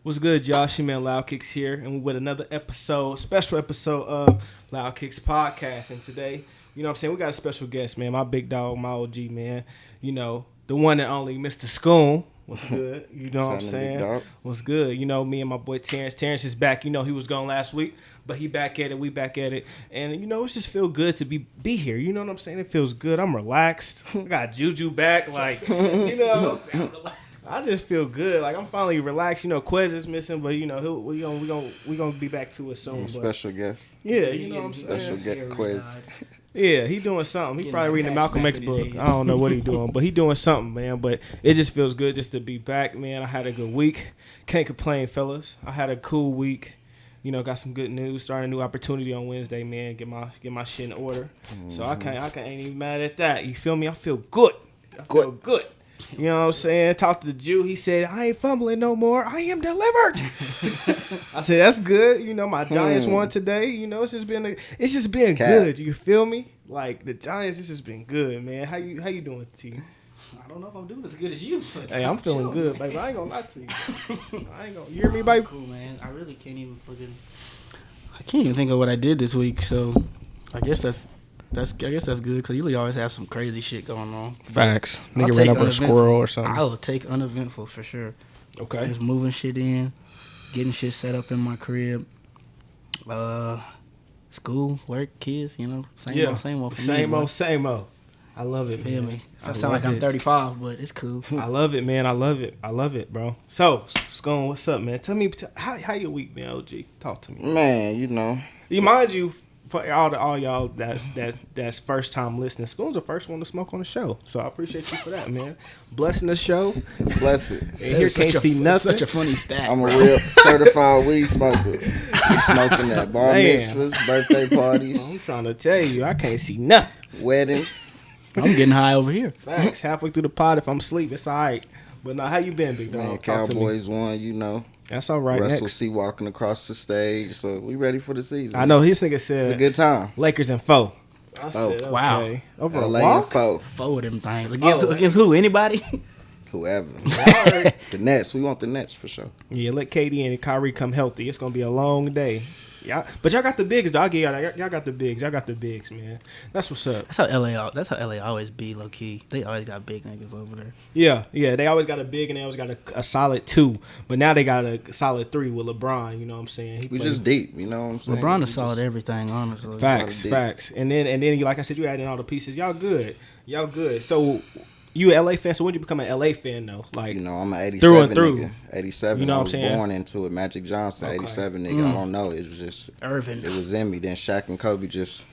What's good, y'all? She Man Loudkicks here, and we're with another special episode of Loudkicks Podcast. And today, you know what I'm saying, we got a special guest, man. My big dog, my OG, man. You know, the one and only Mr. Scoon. What's good? You know what I'm saying? What's good? You know, me and my boy Terrence. Terrence is back. You know, he was gone last week, but he back at it. We back at it. And, you know, it just feel good to be here. You know what I'm saying? It feels good. I'm relaxed. I got Juju back. Like, you know, I just feel good. Like, I'm finally relaxed. You know, Quez is missing, but, you know, we gonna be back to it soon. Special guest. Yeah, you know what I'm saying? Special guest Quez. Yeah, he doing something. He probably reading the Malcolm X book. I don't know what he doing, but he doing something, man. But it just feels good just to be back, man. I had a good week. Can't complain, fellas. I had a cool week. You know, got some good news. Starting a new opportunity on Wednesday, man. Get my shit in order. Mm-hmm. So I ain't even mad at that. You feel me? I feel good. I feel good. You know what I'm saying? Talked to the Jew. He said, I ain't fumbling no more. I am delivered. I said, that's good. You know, my Giants won today. You know, it's just been good. You feel me? Like, the Giants, it's just been good, man. How you doing, T? I don't know if I'm doing as good as you. Hey, I'm feeling good, baby. I ain't gonna lie to you. You hear me, baby? Cool, man. I really can't even think of what I did this week, so I guess that's good, because you always have some crazy shit going on. Facts. Nigga ran over a squirrel or something. I will take uneventful for sure. Okay. Just moving shit in, getting shit set up in my crib. School, work, kids, you know, same old for me. Same old. I love it, feel man. Me? I sound like I'm 35, but it's cool. I love it, man. I love it, bro. So, Scone, what's up, man? Tell me, how your week been, OG? Talk to me. Man, you know. Mind you, for all y'all that's first time listening, Scoon's the first one to smoke on the show, so I appreciate you for that, man. Blessing the show. Bless it. And here can't see nothing. Such a funny stat. I'm a real certified weed smoker. We smoking at bar mitzvahs, birthday parties. I'm trying to tell you, I can't see nothing. Weddings. I'm getting high over here. Facts. Halfway through the pod, if I'm asleep, it's all right. But now, how you been, big dog? Man, Cowboys won, you know. That's all right. Russell C walking across the stage, so we ready for the season. I know his nigga said it's a good time. Lakers and 4. I said, okay. Wow. Over LA a walk? and 4. 4 of them things. Against who? Anybody? Whoever. The Nets. We want the Nets for sure. Yeah, let KD and Kyrie come healthy. It's gonna be a long day. Yeah, but y'all got the bigs, dog. Y'all got the bigs. Y'all got the bigs, man. That's what's up. That's how LA always be, low key. They always got big niggas over there. Yeah. They always got a big and they always got a solid 2. But now they got a solid 3 with LeBron. You know what I'm saying? We just deep. You know what I'm saying? LeBron is solid everything, honestly. Facts. And then like I said, you adding all the pieces. Y'all good. So. You an LA fan, so when did you become an LA fan though? Like, you know, I'm an 87 through and through. Nigga. 87. You know I what I'm was saying? born into it. Magic Johnson, 87 nigga. I don't know. It was just Irvin. It was in me. Then Shaq and Kobe just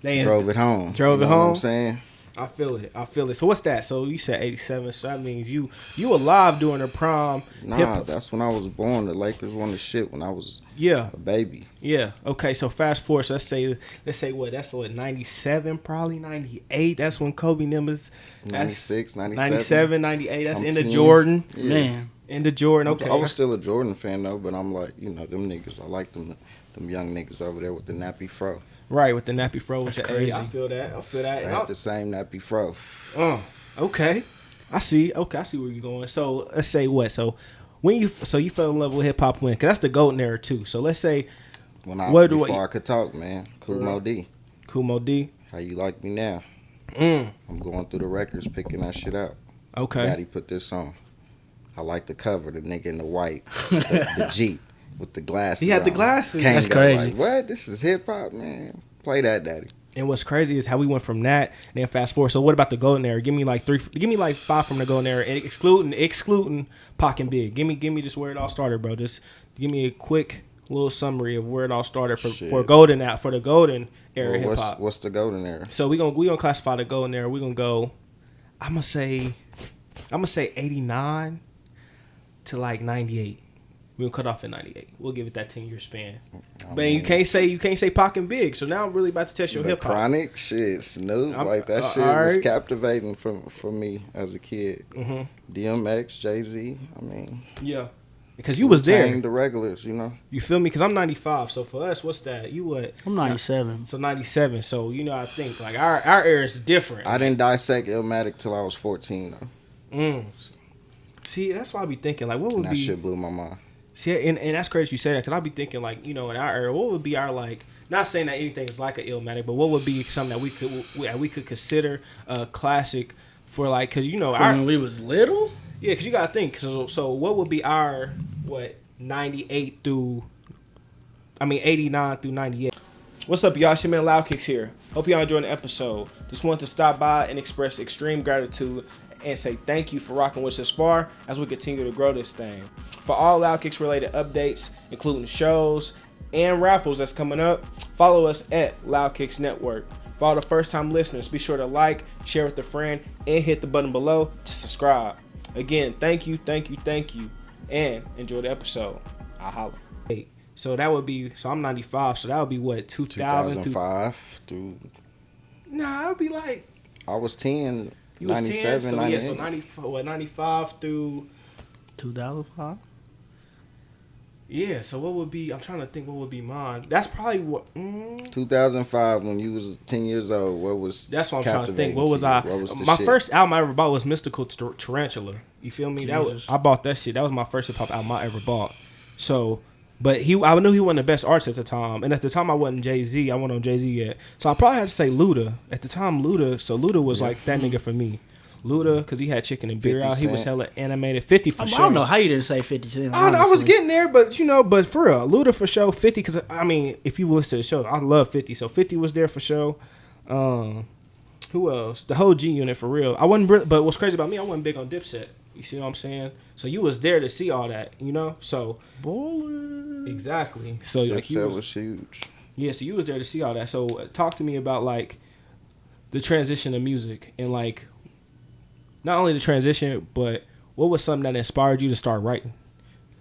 drove it home. Drove it home. You know what I'm saying? I feel it. So what's that? So you said 87. So that means you alive during the prime. Nah, that's when I was born. The Lakers won the shit when I was a baby. Yeah. Okay. So fast forward. So let's say what? That's what 97, probably 98. That's when Kobe numbers. 96, 97, 98. That's into Jordan. Yeah. Man. Into Jordan. Okay. I was still a Jordan fan though, but I'm like, you know, them niggas. I like them young niggas over there with the nappy fro. Right, with the nappy fro. With the crazy. I feel that. I had the same nappy fro. Okay. I see where you're going. So let's say what? So when you fell in love with hip hop when? Cause that's the golden era too. So let's say before I could talk, man. Kumo D. How you like me now? I'm going through the records, picking that shit out. Okay. Daddy put this on. I like the cover, the nigga in the white, the Jeep with the glasses. He had the glasses. That's crazy. Like, what? This is hip hop, man. Play that, Daddy. And what's crazy is how we went from that and then fast forward. So what about the golden era? Give me like 5 from the golden era, and excluding Pac and Big. Give me just where it all started, bro. Just give me a quick little summary of where it all started for the golden era hip hop. What's the golden era? So we gonna classify the golden era. We gonna go. I'm gonna say 89 to like 98. We'll cut off at 98. We'll give it that 10-year span. But you can't say Pac and Big. So now I'm really about to test your hip hop. Chronic shit, Snoop, like that shit was captivating for me as a kid. Mm-hmm. DMX, Jay-Z. I mean, yeah, because you was there. The regulars, you know. You feel me? Because I'm 95. So for us, what's that? You what? I'm 97. So 97. So you know, I think like our era is different. I didn't dissect Illmatic till I was 14 though. See, that's why I be thinking like, what would that shit blew my mind. See, and that's crazy you say that, because I'll be thinking, like, in our era, what would be our, like, not saying that anything is like an Illmatic, but what would be something that we could consider a classic for, like, because, when we was little? Yeah, because you got to think. So what would be our, 89 through 98? What's up, y'all? It's your man Loudkicks here. Hope y'all enjoying the episode. Just wanted to stop by and express extreme gratitude and say thank you for rocking with us this far as we continue to grow this thing. For all Loudkicks related updates, including shows and raffles that's coming up, follow us at Loudkicks Network. For all the first time listeners, be sure to like, share with a friend, and hit the button below to subscribe. Again, thank you, and enjoy the episode. I'll holler. Hey, so that would be, I'm 95, so that would be what, 2005 through... Nah, it would be like... I was 10, you was 97, 10, so 98. Yeah, so 95 through... 2005? Yeah, so what would be... I'm trying to think what would be mine. That's probably what... 2005, when you was 10 years old, what was... That's what I'm trying to think. What was I... My first album I ever bought was Mystical Tarantula. You feel me? I bought that shit. That was my first hip-hop album I ever bought. So... But I knew he wasn't the best artist at the time. And at the time, I wasn't Jay-Z. I wasn't on Jay-Z yet. So I probably had to say Luda. At the time, Luda was like that nigga for me. Luda, because he had Chicken and Beer out. He was hella animated. 50 for sure. I don't know how you didn't say 50 Cent. I was getting there, but but for real, Luda for sure. 50, because if you listen to the show, I love 50. So 50 was there for sure. Who else? The whole G Unit for real. I wasn't, but what's crazy about me, I wasn't big on Dipset. You see what I'm saying? So you was there to see all that, So Baller. Exactly. So like Dipset was huge. Yeah, so you was there to see all that. So talk to me about like the transition of music and like not only the transition, but what was something that inspired you to start writing?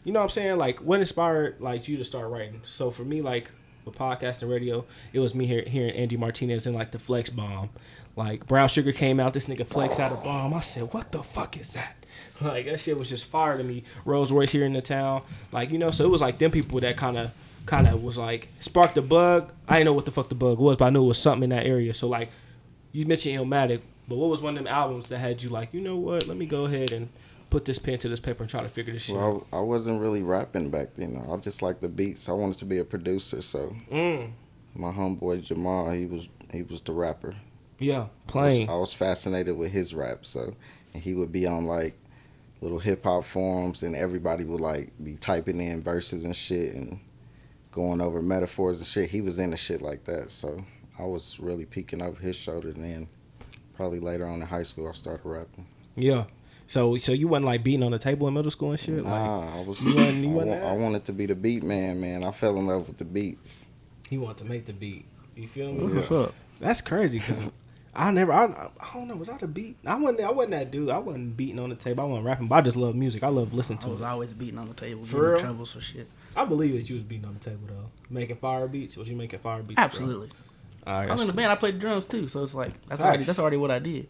You know what I'm saying? Like what inspired like you to start writing? So for me, like with podcast and radio, it was me hearing Andy Martinez and like the Flex Bomb. Like Brown Sugar came out, this nigga Flex out a bomb. I said, what the fuck is that? Like that shit was just fire to me. Rolls Royce here in the town, like so it was like them people that kind of was like sparked the bug. I didn't know what the fuck the bug was, but I knew it was something in that area. So like you mentioned Illmatic, but what was one of them albums that had you like, you know what? Let me go ahead and put this pen to this paper and try to figure this shit out. Well, I wasn't really rapping back then. I just liked the beats. I wanted to be a producer, so my homeboy Jamal, he was the rapper. Yeah, playing. I was fascinated with his rap, so and he would be on like little hip-hop forums, and everybody would like be typing in verses and shit and going over metaphors and shit. He was into shit like that, so I was really peeking over his shoulder. And then probably later on in high school, I started rapping. Yeah. So you wasn't like beating on the table in middle school and shit? Nah, like, I was. I wanted to be the beat man. I fell in love with the beats. He wanted to make the beat. You feel me? What's up? That's crazy because I don't know. Was I the beat? I wasn't that dude. I wasn't beating on the table. I wasn't rapping, but I just love music. I love listening to it. I was always beating on the table, for real? Troubles for shit. I believe that you was beating on the table though, making fire beats. Was you making fire beats? Absolutely. Right, I was in the band. I played drums too, so it's like that's already what I did.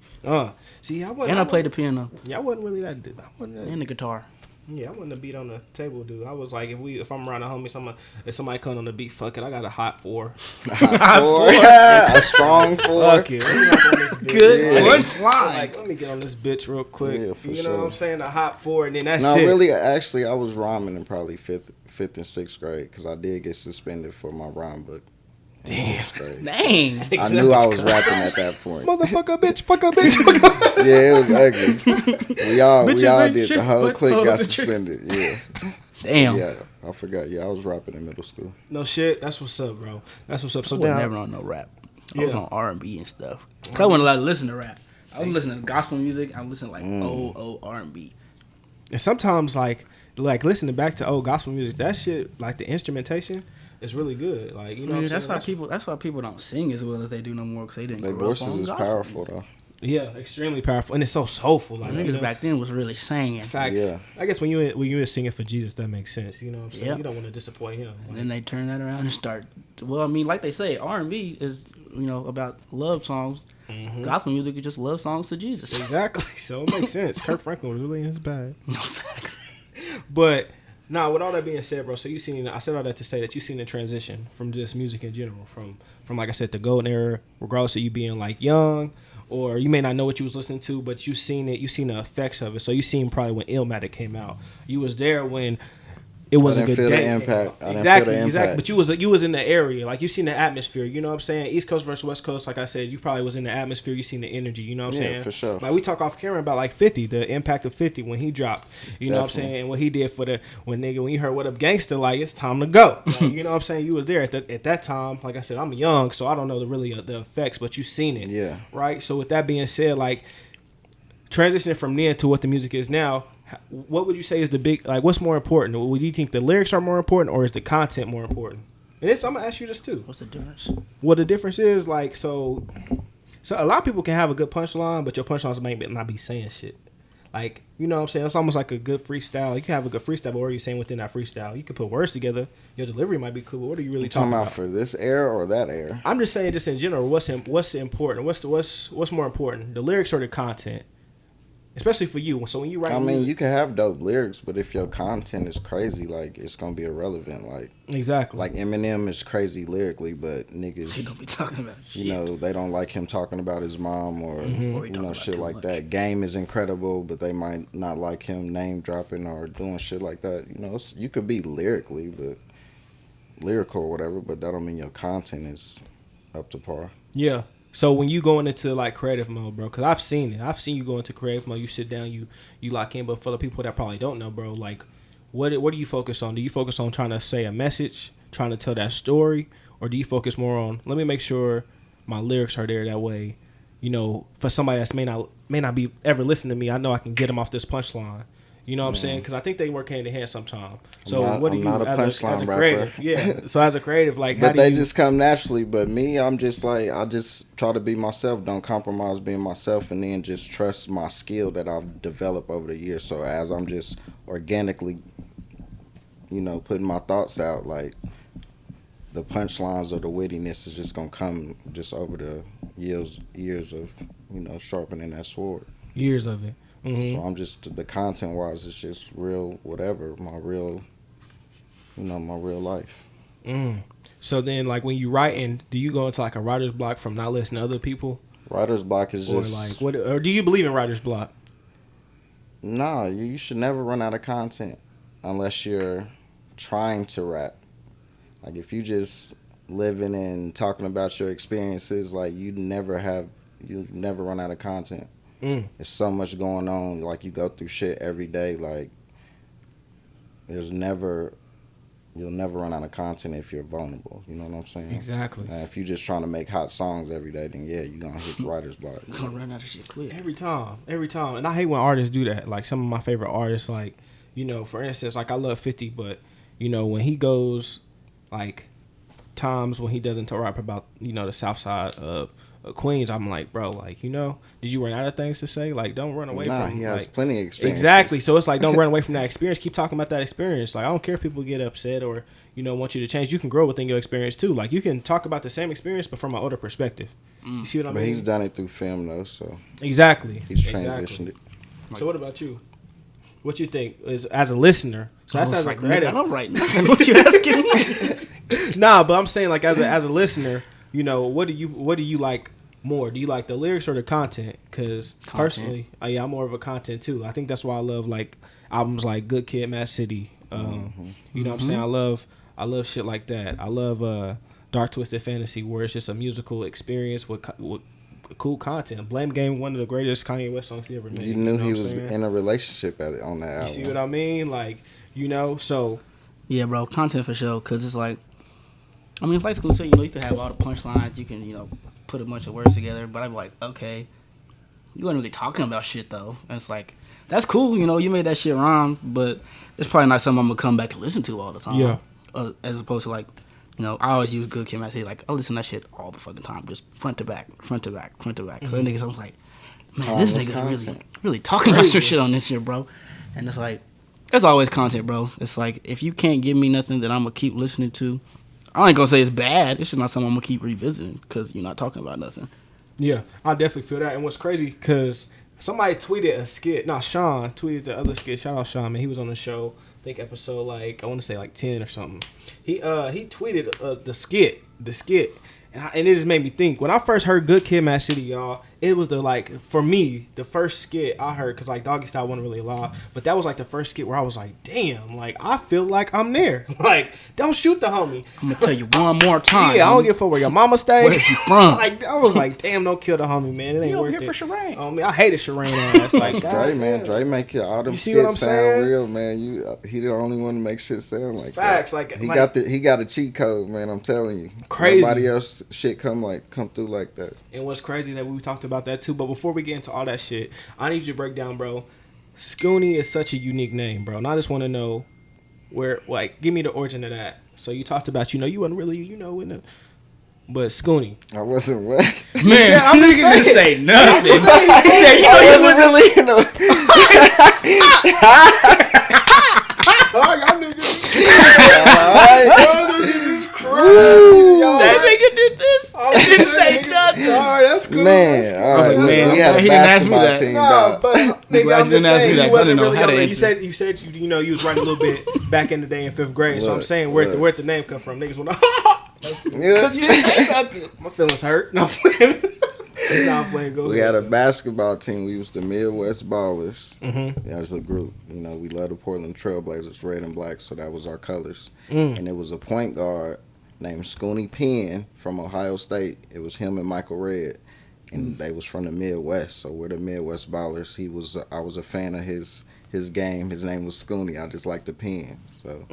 See, I played the piano. Yeah, I wasn't really that dude. And the guitar. Yeah, I wasn't a beat on the table, dude. I was like, if I'm around a homie, if somebody come on the beat, fuck it, I got a hot 4. Hot 4? Yeah, a strong 4. Fuck it. Good punchline. Like, let me get on this bitch real quick. Yeah, for sure. What I'm saying? A hot 4, and then that's it. No, really, actually, I was rhyming in probably fifth and sixth grade because I did get suspended for my rhyme book. Damn. Dang. I knew I was rapping at that point. Motherfucker, bitch, fuck up, bitch. Yeah, it was ugly. We all did. The whole clique got suspended. Yeah. Damn. Yeah, I forgot. Yeah, I was rapping in middle school. No shit. That's what's up, bro. That's what's up. So I was never on no rap. I was on R&B and stuff. Cause I wasn't allowed to listen to rap. I was listening to gospel music. I was listening to old R&B. And sometimes like listening back to old gospel music, that shit, like the instrumentation, is really good. Like that's why people don't sing as well as they do no more because they didn't. Their voices is powerful though. Yeah, extremely powerful, and it's so soulful. Like niggas back then was really singing. Facts. Yeah. I guess when you were singing for Jesus, that makes sense. You know what I'm saying? Yep. You don't want to disappoint him. And then they turn that around and start. Well, I mean, like they say, R&B is about love songs. Mm-hmm. Gospel music is just love songs to Jesus. Exactly. So it makes sense. Kirk Franklin was really in his bag. No facts. But. Nah, with all that being said, bro, so I said all that to say that you seen the transition from just music in general, from like I said, the golden era, regardless of you being like young, or you may not know what you was listening to, but you seen the effects of it. So you seen probably when Illmatic came out. You was there when it was a I didn't good feel day. the impact. Exactly. But you was in the area, like you seen the atmosphere. You know what I'm saying? East Coast versus West Coast. Like I said, you probably was in the atmosphere. You seen the energy. You know what I'm saying? Yeah, for sure. Like we talk off camera about like 50, the impact of 50 when he dropped. You know what I'm saying? And what he did for when you heard What Up Gangsta, like it's time to go. Like, you know what I'm saying? You was there at that time. Like I said, I'm young, so I don't know the effects, but you seen it. Yeah. Right. So with that being said, like transitioning from then to what the music is now. What would you say is the big, like, what's more important? Would you think the lyrics are more important or is the content more important? And I'm going to ask you this too. What's the difference? Well, the difference is, like, so a lot of people can have a good punchline, but your punchlines may not be saying shit. Like, you know what I'm saying? It's almost like a good freestyle. You can have a good freestyle, but what are you saying within that freestyle? You can put words together. Your delivery might be cool, but what are you really talking about? For this era or that era? I'm just saying just in general, what's important? What's more important, the lyrics or the content? Especially for you. So when you write music, you can have dope lyrics, but if your content is crazy, like, it's gonna be irrelevant. Like, exactly. Like Eminem is crazy lyrically, but niggas, He don't be talking about shit. you know, they don't like him talking about his mom or Or you he know, talking shit about like too that. Game is incredible, but they might not like him name dropping or doing shit like that. You know, you could be lyrical or whatever, but that don't mean your content is up to par. Yeah. So when you going into like creative mode, bro, because I've seen it. I've seen you go into creative mode. You sit down, you lock in. But for the people that probably don't know, bro, like what do you focus on? Do you focus on trying to say a message, trying to tell that story, or do you focus more on let me make sure my lyrics are there that way? You know, for somebody that may not be ever listening to me, I know I can get them off this punchline. You know what I'm saying? Because I think they work hand in hand sometimes. So I'm not a punchline rapper. Creative? Yeah. So as a creative, like, but they just come naturally. But me, I'm just like, I just try to be myself. Don't compromise being myself, and then just trust my skill that I've developed over the years. So as I'm just organically, you know, putting my thoughts out, like the punchlines or the wittiness is just gonna come just over the years of, you know, sharpening that sword. Years of it. Mm-hmm. So I'm just, the content wise, it's just real, whatever, my real life. So then, like, when you writing, do you go into like a writer's block from not listening to other people? Writer's block is or just like what? Or do you believe in writer's block? Nah, you should never run out of content unless you're trying to rap. Like if you just living and talking about your experiences, like you never run out of content. There's so much going on. Like you go through shit every day. Like you'll never run out of content if you're vulnerable. You know what I'm saying? Exactly. If you're just trying to make hot songs every day, then yeah, you're gonna hit the writer's block. You're gonna run out of shit quick. Every time. And I hate when artists do that. Like some of my favorite artists, like, you know, for instance, like I love 50, but you know, when he goes like times when he doesn't rap about, you know, the south side of Queens, I'm like, bro, like, you know, did you run out of things to say? Like, don't run away from he has like, plenty of experience. Exactly. So it's like, don't run away from that experience. Keep talking about that experience. Like, I don't care if people get upset or, you know, want you to change. You can grow within your experience too. Like, you can talk about the same experience, but from an older perspective. You see what I mean? But he's done it through film though, so exactly. He's transitioned it. So what about you? What you think is as a listener? So that's as a creative. I don't write nothing. What you asking me? Nah, but I'm saying like as a listener, you know, what do you like more? Do you like the lyrics or the content? Because personally, I'm more of a content too. I think that's why I love like albums like Good Kid, Mad City. You know what I'm saying? I love shit like that. I love Dark Twisted Fantasy, where it's just a musical experience with cool content. Blame Game, one of the greatest Kanye West songs he ever made. You knew he was in a relationship on that album. You see what I mean? Like, you know, so. Yeah, bro, content for sure. Because it's like, I mean, like Scooney said, you know, you can have all the punchlines. You can, you know, put a bunch of words together. But I'm like, okay, you weren't really talking about shit, though. And it's like, that's cool. You know, you made that shit rhyme. But it's probably not something I'm going to come back and listen to all the time. Yeah. As opposed to, like, you know, I always use Good Kid, Mad City. Like, I listen to that shit all the fucking time. Just front to back, front to back, front to back. So then niggas, I was like, man, this nigga really talking about some shit on this shit, bro. And it's like, it's always content, bro. It's like, if you can't give me nothing that I'm going to keep listening to, I ain't going to say it's bad. It's just not something I'm going to keep revisiting because you're not talking about nothing. Yeah, I definitely feel that. And what's crazy, because somebody tweeted a skit. No, Sean tweeted the other skit. Shout out Sean, man. He was on the show. I think episode like, I want to say like 10 or something. He tweeted the skit. And it just made me think. When I first heard Good Kid, Mad City, y'all, it was the like for me the first skit I heard because like Doggy Style wasn't really alive, but that was like the first skit where I was like, damn, like I feel like I'm there. Like don't shoot the homie. I'm gonna tell you one more time. Yeah, I don't give a fuck where your mama stay. Where you from? Like I was like, damn, don't kill the homie, man. It ain't worth here it. for Sherane. Oh man, I hated Sherane ass. Like Dre, man, Dre make all them skits sound real, man. He the only one to make shit sound like facts. that. Like he got a cheat code, man. I'm telling you, crazy. Nobody else shit come through like that. And what's crazy that we talked about that too. But before we get into all that shit, I need you to break down, bro. Scooney is such a unique name, bro. And I just want to know where, like, give me the origin of that. So you talked about, you wasn't really, in the, but Scooney. I wasn't what? Man, I'm just saying. Say nothing. I wasn't really, Y'all niggas. That nigga did this. I didn't say nothing. All right, that's cool. Man, we had a basketball team. No, but nigga, I'm just saying you wasn't really on that. You said you was writing a little bit back in the day in 5th grade. So I'm saying where'd the name come from? Niggas want to. That's cool. Because you didn't say nothing. My feelings hurt. No. We had a basketball team. We was the Midwest Ballers. Mm-hmm. As a group, we love the Portland Trailblazers, red and black, so that was our colors. And it was a point guard named Scooney Penn from Ohio State. It was him and Michael Redd, and they was from the Midwest. So we're the Midwest Ballers. I was a fan of his game. His name was Scooney. I just liked the pen, so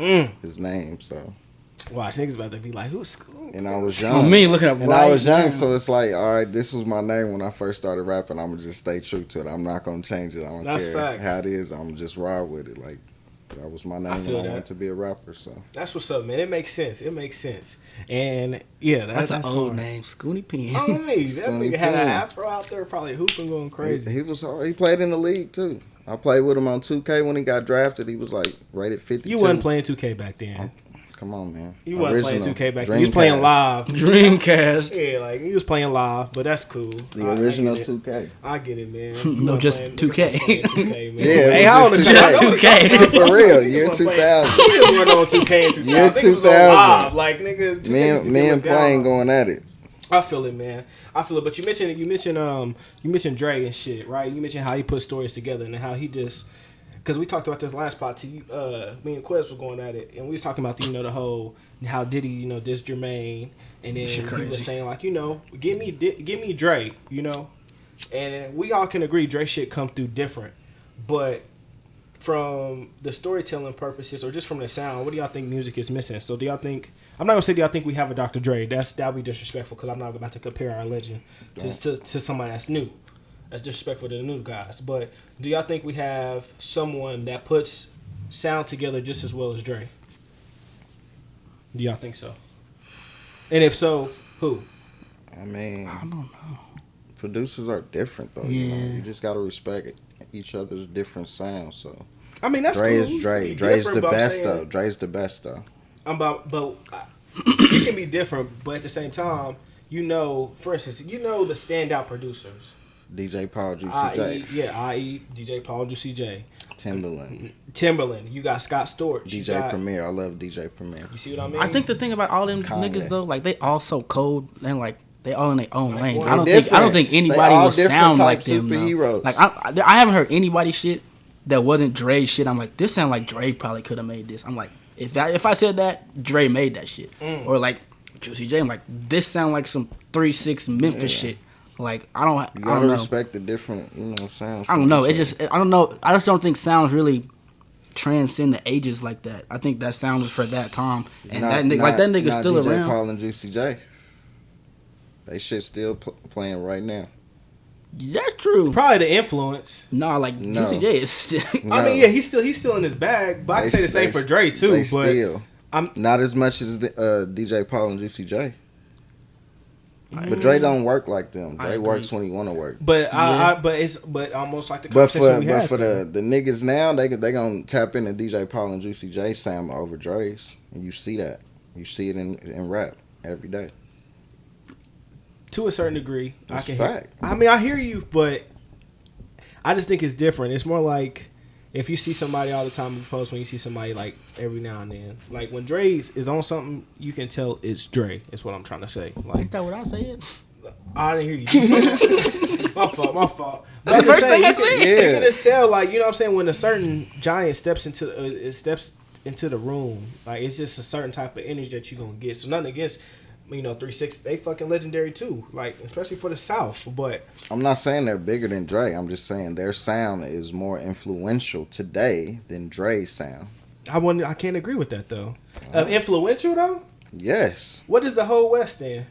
his name. So watch niggas about to be like, who's Scooney? And I was young. Me looking up. And I was young, so it's like, all right, this was my name when I first started rapping. I'm gonna just stay true to it. I'm not gonna change it. I don't care facts. how it is. I'm just ride with it. Like that was my name when I wanted to be a rapper. So that's what's up, man. It makes sense. And yeah, that's an old name, Scooney Penn. Oh, me, that nigga had an afro out there, probably hooping, going crazy. He was hard. He played in the league too. I played with him on 2K when he got drafted. He was like rated 52. You wasn't playing 2K back then. Come on, man. You wasn't playing 2K back then. Dreamcast. You was playing live. Dreamcast. Yeah, like he was playing live, but that's cool. The original 2K. I get it, man. No, just 2K. 2K, man. Yeah, hey, how old is just 2K? For real, year 2000. We just went on 2K in 2000. Year 2000. Live. Like nigga, men playing, going at it. I feel it, man. I feel it. But you mentioned Dre and shit, right? You mentioned how he put stories together and how he just. Because we talked about this last spot. Me and Quez was going at it, and we was talking about the whole how Diddy dissed Jermaine, and then he was saying like give me Dre, and we all can agree Dre shit come through different, but from the storytelling purposes or just from the sound, what do y'all think music is missing? So do y'all think? I'm not gonna say do y'all think we have a Dr. Dre? That'll be disrespectful because I'm not about to compare our legend just to somebody that's new. That's disrespectful to the new guys. But do y'all think we have someone that puts sound together just as well as Dre? Do y'all think so? And if so, who? I mean, I don't know. Producers are different though. Yeah. You just gotta respect each other's different sounds. So I mean, that's Dre cool. is Dre. Dre's the best though. Dre's the best though. But it can be different. But at the same time, for instance, the standout producers. DJ Paul, Juicy J. I.E. DJ Paul, Juicy J. Timberland. You got Scott Storch. DJ Premier. I love DJ Premier. You see what I mean? I think the thing about all them niggas though, like they all so cold and like they all in their own lane. Well, I don't think anybody will sound like them. Superheroes. Like I haven't heard anybody shit that wasn't Dre shit. I'm like, this sound like Dre probably could have made this. I'm like, if I said that, Dre made that shit. Or like Juicy J, I'm like, this sound like some 3-6 Memphis shit. Like I don't know. Respect the different sounds. I don't know. I don't know. I just don't think sounds really transcend the ages like that. I think that sound is for that time, and that nigga's still DJ around. Paul and Juicy J. They shit still playing right now. That's true. Probably the influence. No. Juicy J is still. I mean, yeah, he's still in his bag. But I can say the same for Dre too. But still, not as much as DJ Paul and Juicy J. But Dre don't work like them. Dre works when he want to work. But but almost like the conversation we had. But for the niggas now, they gonna tap into DJ Paul and Juicy J sound over Dre's, and you see that. You see it in rap every day. To a certain degree, That's I can fact. I mean, I hear you, but I just think it's different. It's more like if you see somebody all the time, opposed when you see somebody like every now and then. Like when Dre is on something, you can tell it's Dre. Is what I'm trying to say. Like Is that what I said? I didn't hear you. My fault. That's the first thing I said. You can just tell, like, you know what I'm saying, when a certain giant steps into the room, like, it's just a certain type of energy that you're gonna get. So nothing against, 360, they fucking legendary too, like, especially for the South. But I'm not saying they're bigger than Dre. I'm just saying their sound is more influential today than Dre's sound. I can't agree with that though. Influential though? Yes. What is the whole West then?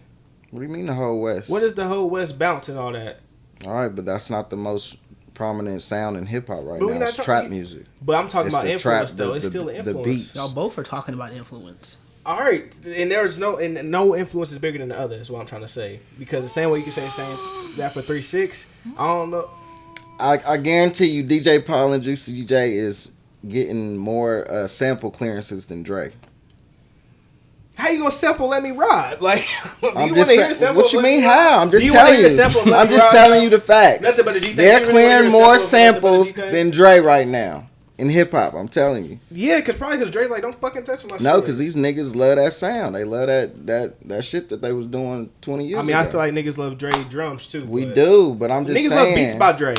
What do you mean the whole West? What is the whole West bounce and all that? All right, but that's not the most prominent sound in hip hop right now. It's trap music. But I'm talking about influence though. It's still an the influence. beats. Y'all both are talking about influence. All right, and no influence is bigger than the other. Is what I'm trying to say. Because the same way you can say that for 3-6, I don't know. I guarantee you, DJ Paul and Juicy J is getting more sample clearances than Dre. How you gonna sample Let Me Ride? Like, I'm just saying. What you mean? How? I'm just telling you. I'm just telling you the facts. They're clearing more samples than Dre right now in hip hop. I'm telling you. Yeah, because Dre's like, don't fucking touch my shit. No, because these niggas love that sound. They love that shit that they was doing 20 years ago. I feel like niggas love Dre drums too. We do, but I'm just saying. Niggas love beats by Dre.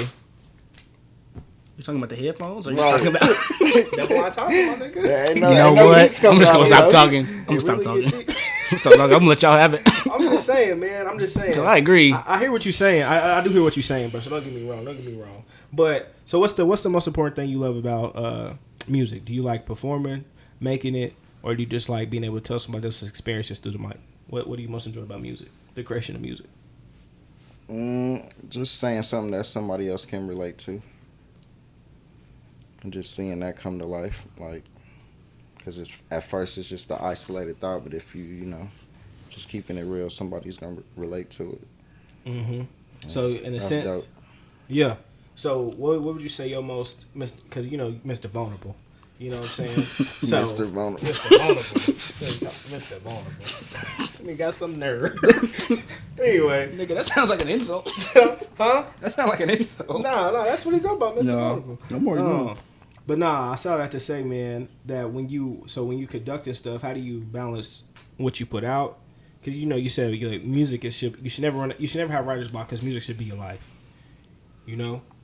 You talking about the headphones? Or you talking about? That's what I'm talking about, nigga. You know what? I'm just gonna stop talking. I'm gonna stop talking. I'm gonna let y'all have it. I'm just saying, man. I agree. I hear what you're saying. I do hear what you're saying, bro. So don't get me wrong. But so what's the most important thing you love about music? Do you like performing, making it, or do you just like being able to tell somebody else's experiences through the mic? What do you most enjoy about music? The creation of music. Just saying something that somebody else can relate to. And just seeing that come to life, like, because at first it's just the isolated thought, but if you just keeping it real, somebody's gonna relate to it. Mm-hmm. So in a sense, dope. Yeah. So what would you say your most, because Mr. Vulnerable, you know what I'm saying? So, Mr. Vulnerable. Mr. Vulnerable. He got some nerve. Anyway, nigga, that sounds like an insult. Huh? That sounds like an insult. No, that's what he go about, Mr. Vulnerable. No more. But I saw that to say, man, that when you conduct and stuff, how do you balance what you put out? Because you said music you should never have writer's block because music should be your life.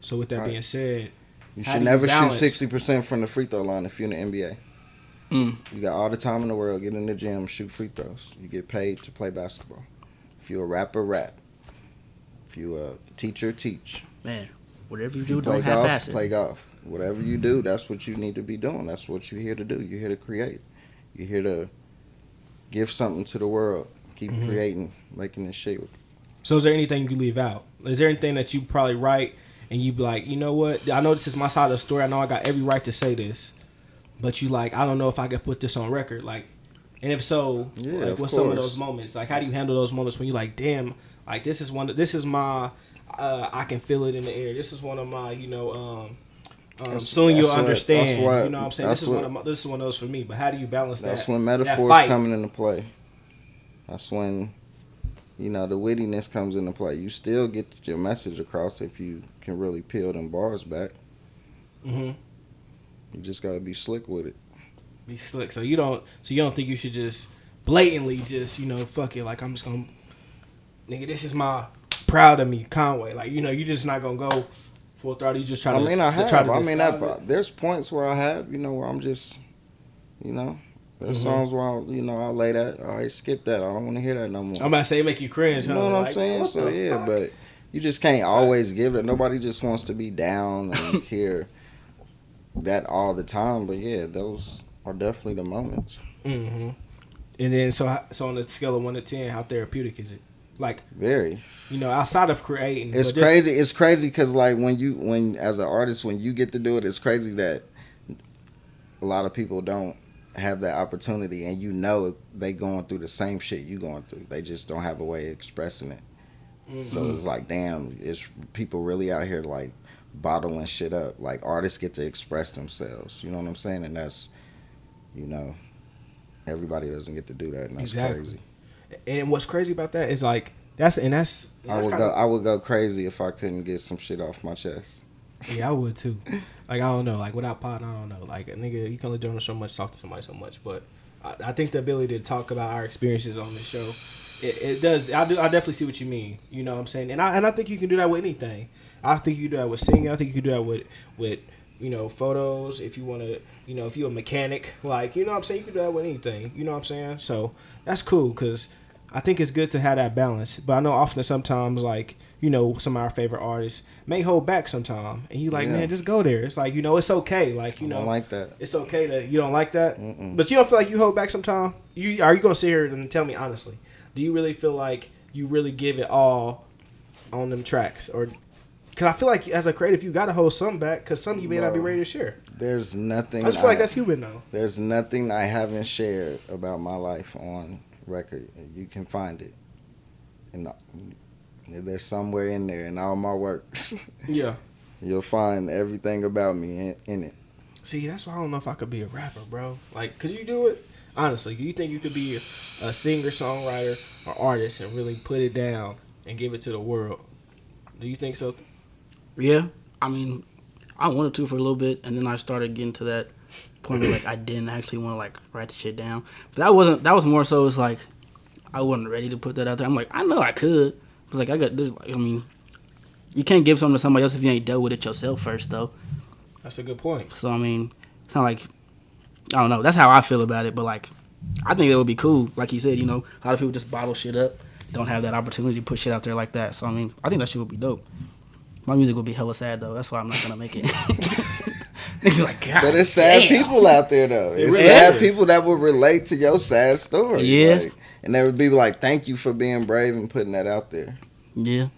So with that being said, you should never shoot 60% from the free throw line if you're in the NBA. You got all the time in the world. Get in the gym, shoot free throws. You get paid to play basketball. If you're a rapper, rap. If you're a teacher, teach. Man, whatever you do, don't half-ass it. Play golf. Whatever you do, that's what you need to be doing. That's what you're here to do. You're here to create. You're here to give something to the world. Keep creating, making this shit. So is there anything you can leave out? Is there anything that you probably write and you be like, you know what? I know this is my side of the story. I know I got every right to say this. But you like, I don't know if I could put this on record. Like, and if so, what's some of those moments? Like, how do you handle those moments when you're like, damn, like this is my, I can feel it in the air. This is one of my, soon you'll understand. You know what I'm saying? This is one of those for me. But how do you balance that? That's when metaphors coming into play. That's when, the wittiness comes into play. You still get your message across if you can really peel them bars back. You just gotta be slick with it. Be slick. So you don't think you should just blatantly just fuck it. Like I'm just gonna, nigga, this is my proud of me Conway. Like you just not gonna go full throttle. You just try to. There's points where I have where I'm just, there's songs where I'll lay that. All right, skip that. I don't want to hear that no more. I'm about to say make you cringe. You know what I'm saying? So yeah, but you just can't always give it. Nobody just wants to be down and hear that all the time. But yeah, those are definitely the moments. And then so on a scale of 1 to 10, how therapeutic is it? Like very. Outside of creating, it's crazy. It's crazy because like when as an artist when you get to do it, it's crazy that a lot of people don't have that opportunity, and they going through the same shit you going through. They just don't have a way of expressing it. So it's like, damn, it's people really out here like bottling shit up. Like artists get to express themselves. You know what I'm saying? And that's, everybody doesn't get to do that, and that's crazy. And what's crazy about that is like I would go crazy if I couldn't get some shit off my chest. Yeah, I would too. Like I don't know, like without pot, I don't know. Like a nigga, you can only do so much, talk to somebody so much, but I think the ability to talk about our experiences on this show, it does. I definitely see what you mean. You know what I'm saying? And I think you can do that with anything. I think you can do that with singing. I think you can do that with photos. If you want to, if you're a mechanic, like, you know what I'm saying, you can do that with anything. You know what I'm saying? So that's cool because I think it's good to have that balance. But I know often sometimes, like, some of our favorite artists may hold back sometimes. And you like, man, just go there. It's like, it's okay. Like, I don't like that. It's okay that you don't like that. But you don't feel like you hold back sometimes? Are you going to sit here and tell me honestly? Do you really feel like you really give it all on them tracks? Or because I feel like as a creative, you got to hold some back because some you may not be ready to share. There's nothing. I just feel like that's human, though. There's nothing I haven't shared about my life on record. You can find it. And there's somewhere in there in all my works. Yeah. You'll find everything about me in it. See, that's why I don't know if I could be a rapper, bro. Like, could you do it? Honestly, do you think you could be a singer, songwriter, or artist and really put it down and give it to the world? Do you think so? Yeah. I mean, I wanted to for a little bit, and then I started getting to that point where, like, I didn't actually want to, like, write the shit down. But that was more so, it's like, I wasn't ready to put that out there. I'm like, I know I could. It's like, you can't give something to somebody else if you ain't dealt with it yourself first, though. That's a good point. So, I mean, it's not like, I don't know. That's how I feel about it. But, like, I think it would be cool. Like he said, a lot of people just bottle shit up, don't have that opportunity to put shit out there like that. So, I mean, I think that shit would be dope. My music would be hella sad, though. That's why I'm not going to make it. Like, God, but it's sad people out there, though. It's really sad people that would relate to your sad story. Yeah. Like, and they would be like, thank you for being brave and putting that out there. Yeah.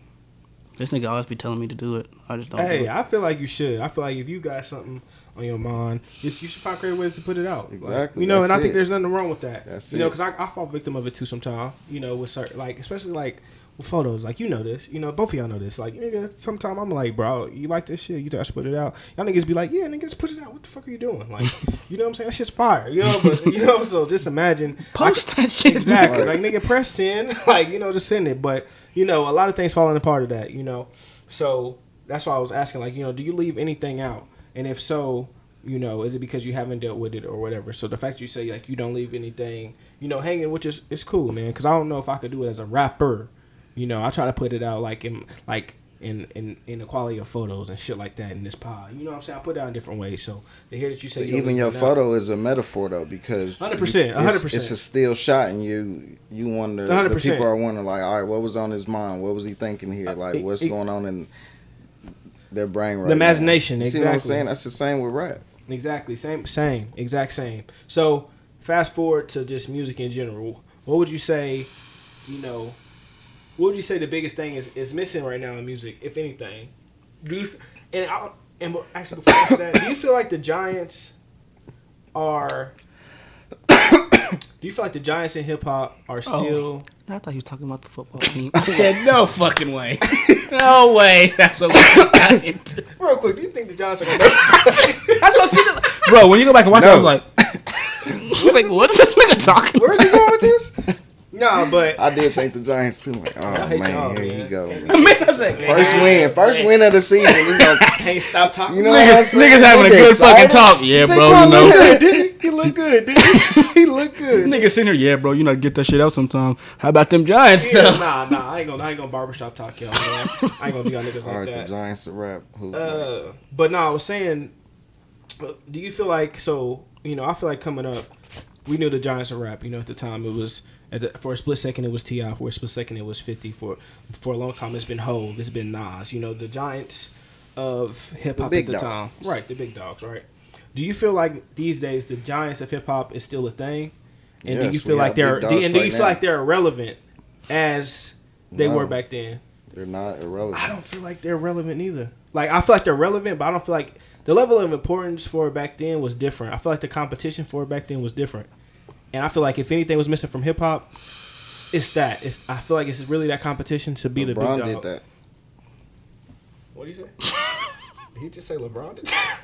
This nigga always be telling me to do it. I just don't do it. I feel like you should. I feel like if you got something on your mind, you should find creative ways to put it out. Exactly. Like, and I think there's nothing wrong with that. That's because I fall victim of it too sometimes, with certain, like, especially, like, with photos. Like, this. Both of y'all know this. Like, nigga, sometimes I'm like, bro, you like this shit? You think I should put it out? Y'all niggas be like, yeah, nigga, just put it out. What the fuck are you doing? Like, you know what I'm saying? That shit's fire. But, so just imagine. Post that shit. Exactly. Like, nigga, press send. Like, just send it. But, a lot of things falling apart of that, So that's why I was asking, like, do you leave anything out? And if so, is it because you haven't dealt with it or whatever? So the fact you say, like, you don't leave anything, hanging, which is cool, man. Because I don't know if I could do it as a rapper. I try to put it out in the quality of photos and shit like that in this pod. You know what I'm saying? I put it out in different ways. So to hear that you say even your photo is a metaphor though, because 100%. It's a still shot, and you wonder 100%. The people are wondering, like, all right, what was on his mind? What was he thinking here? Like, what's going on in their brain right now? The imagination, now? Exactly. See what I'm saying? That's the same with rap. Exactly, exact same. So fast forward to just music in general. What would you say? What would you say the biggest thing is missing right now in music, if anything? Actually, before I answer that, do you feel like the Giants are? Do you feel like the Giants in hip hop are still? I thought you were talking about the football team. I said no fucking way, no way. That's what we got into. Real quick, do you think the Giants are gonna? That's what I see. Bro, when you go back and watch, I was like, what is this nigga talking? Where are you going with this? No, but I did think the Giants too. Like, oh man, here you go. Man. First win of the season. Can't stop talking. Niggas having a good fucking talk. Yeah, bro. He look good, didn't he? He look good. Niggas sitting here, yeah, bro. Get that shit out sometime. How about them Giants? Yeah, nah. I ain't gonna barbershop talk y'all. Man. I ain't gonna be on niggas like that. The Giants to rap. But no, I was saying, do you feel like so? I feel like coming up, we knew the Giants to rap. At the time it was. For a split second, it was T.I. For a split second, it was 50. For a long time, it's been Hov. It's been Nas. The Giants of hip-hop at the time. Right, the big dogs, right? Do you feel like these days the Giants of hip-hop is still a thing? And do you feel like they're irrelevant as they were back then? They're not irrelevant. I don't feel like they're relevant either. Like, I feel like they're relevant, but I don't feel like the level of importance for it back then was different. I feel like the competition for it back then was different. And I feel like if anything was missing from hip hop, it's that. I feel like it's really that competition to be the big dog. LeBron did that. What did he say? Did he just say LeBron did that?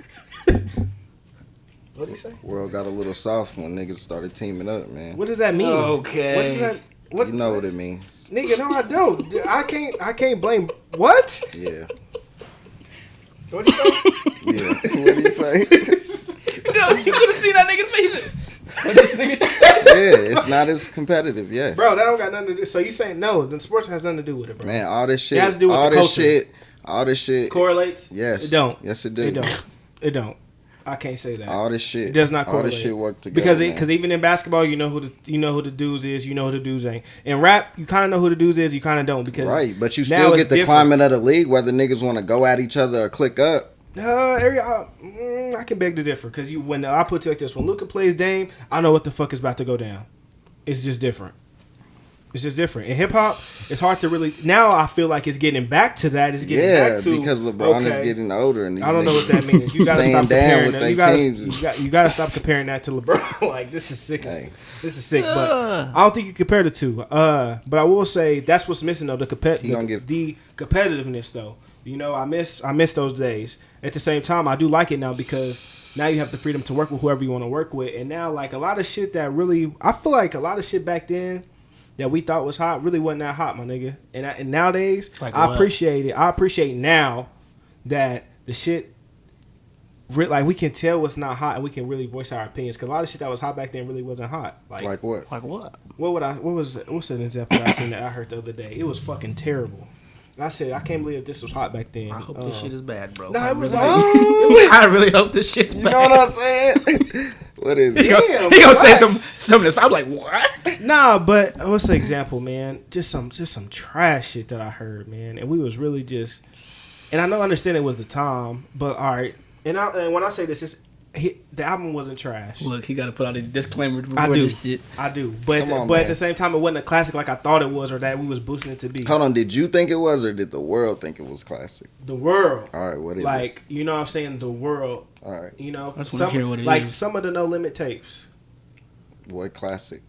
What did he say? World got a little soft when niggas started teaming up, man. What does that mean? Okay. What does that? What, you know what it means, nigga? No, I don't. I can't blame. What? Yeah. What did he say? Yeah. What did he say? No, you could have seen that nigga's face. it's not as competitive. Yes, bro, that don't got nothing to do. So you saying no? The sports has nothing to do with it, bro. Man, all this shit. It has to do with all this shit correlates. Yes, it don't. Yes, it do. It don't. I can't say that. All this shit. It does not correlate. All this shit work together. Because even in basketball, you know who the dudes is, you know who the dudes ain't. In rap, you kind of know who the dudes is, you kind of don't. Because right, but you still get the climate of the league, whether niggas want to go at each other or click up. I can beg to differ. Because when I put it like this, when Luka plays Dame, I know what the fuck is about to go down. It's just different. It's just different. In hip hop, it's hard to really. Now I feel like it's getting back to that. It's getting back to because LeBron is getting older, and I don't know what that means. You gotta stop comparing that. You gotta stop comparing that to LeBron. Like this is sick. Hey. This is sick. But I don't think you compare the two. But I will say that's what's missing though. The competitiveness though. You know, I miss those days. At the same time, I do like it now because now you have the freedom to work with whoever you want to work with, and now like a lot of shit that really, I feel like a lot of shit back then that we thought was hot really wasn't that hot, my nigga. And nowadays, like I appreciate it. I appreciate now that the shit, like we can tell what's not hot and we can really voice our opinions. Because a lot of shit that was hot back then really wasn't hot. Like what? Like what? What's an example that I seen that I heard the other day? It was fucking terrible. I said, I can't believe this was hot back then. I hope this shit is bad, bro. Nah, it was like, I really hope this shit's bad. You know what I'm saying? What is it? He gonna say some of this. I'm like, what? Nah, but what's the example, man? Just some trash shit that I heard, man. And we was really just, and I understand it was the time, but all right. And when I say this, the album wasn't trash. Look, he got to put all these disclaimers before I do. this shit. I do. But at the same time, it wasn't a classic like I thought it was or that we was boosting it to be. Hold on. Did you think it was or did the world think it was classic? The world. All right. What is it? Like, you know what I'm saying? The world. All right. You know? I just want to hear what it like is. some of the No Limit tapes. What classic?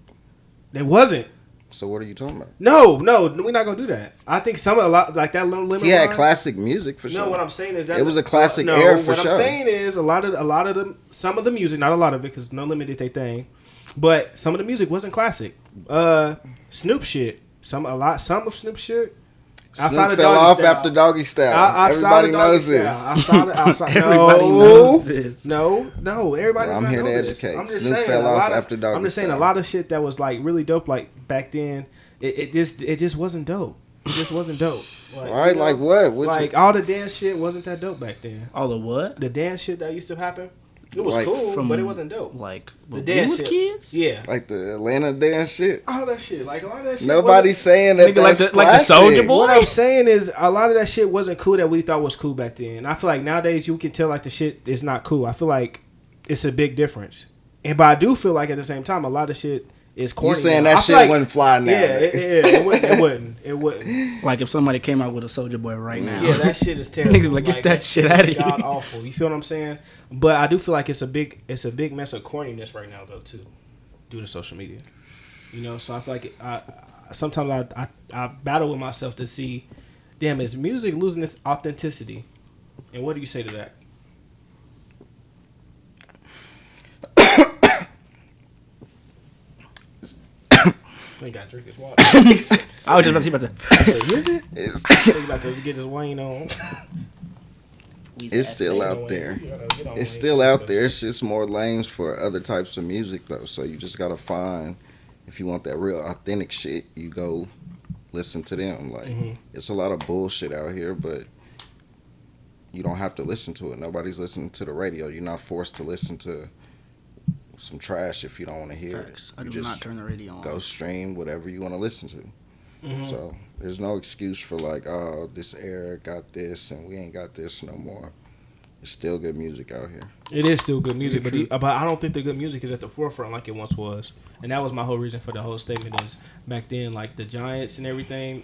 It wasn't. So what are you talking about? No, we're not gonna do that. I think a lot like that No Limit. He had classic music for sure. No, what I'm saying is that it was a classic era for sure. What I'm saying is some of the music, not a lot of it, because No Limit did their thing, but some of the music wasn't classic. Snoop shit, some of Snoop shit. Snoop fell off after Doggy Style. Everybody knows this. Everybody knows this. No, everybody. I'm here to educate. Snoop fell off after Doggy Style. I'm just saying a lot of shit that was like really dope, like back then. It just wasn't dope. It just wasn't dope. Like, all right, like what? Like all the dance shit wasn't that dope back then. All the what? The dance shit that used to happen. It was like, cool, but it wasn't dope. Like the dance shit. Kids? Yeah. Like the Atlanta dance shit. All that shit. Like a lot of that shit. Nobody's saying that that's like the Soulja Boy. What I'm saying is a lot of that shit wasn't cool that we thought was cool back then. I feel like nowadays you can tell like the shit is not cool. I feel like it's a big difference. But I do feel like at the same time a lot of shit is corny. You saying that shit wouldn't fly now? Yeah, it wouldn't. Like if somebody came out with a Soulja Boy right now. Yeah, that shit is terrible. Niggas like, get that shit out of here. God awful. You feel what I'm saying? But I do feel like it's a big mess of corniness right now though too, due to social media. You know, so I feel like sometimes I battle with myself to see, damn, is music losing its authenticity? And what do you say to that? He got to drink his water. I was just about to. Is it? He about to get his wine on. It's still out there. It's still out there. It's just more lanes for other types of music though. So you just gotta find, if you want that real authentic shit, you go listen to them. Like it's a lot of bullshit out here, but you don't have to listen to it. Nobody's listening to the radio. You're not forced to listen to some trash if you don't want to hear it. I do not turn the radio on. Go stream whatever you want to listen to. So there's no excuse for like, oh, this era got this and we ain't got this no more. It's still good music out here. It is still good music, but I don't think the good music is at the forefront like it once was. And that was my whole reason for the whole statement is back then, like the Giants and everything,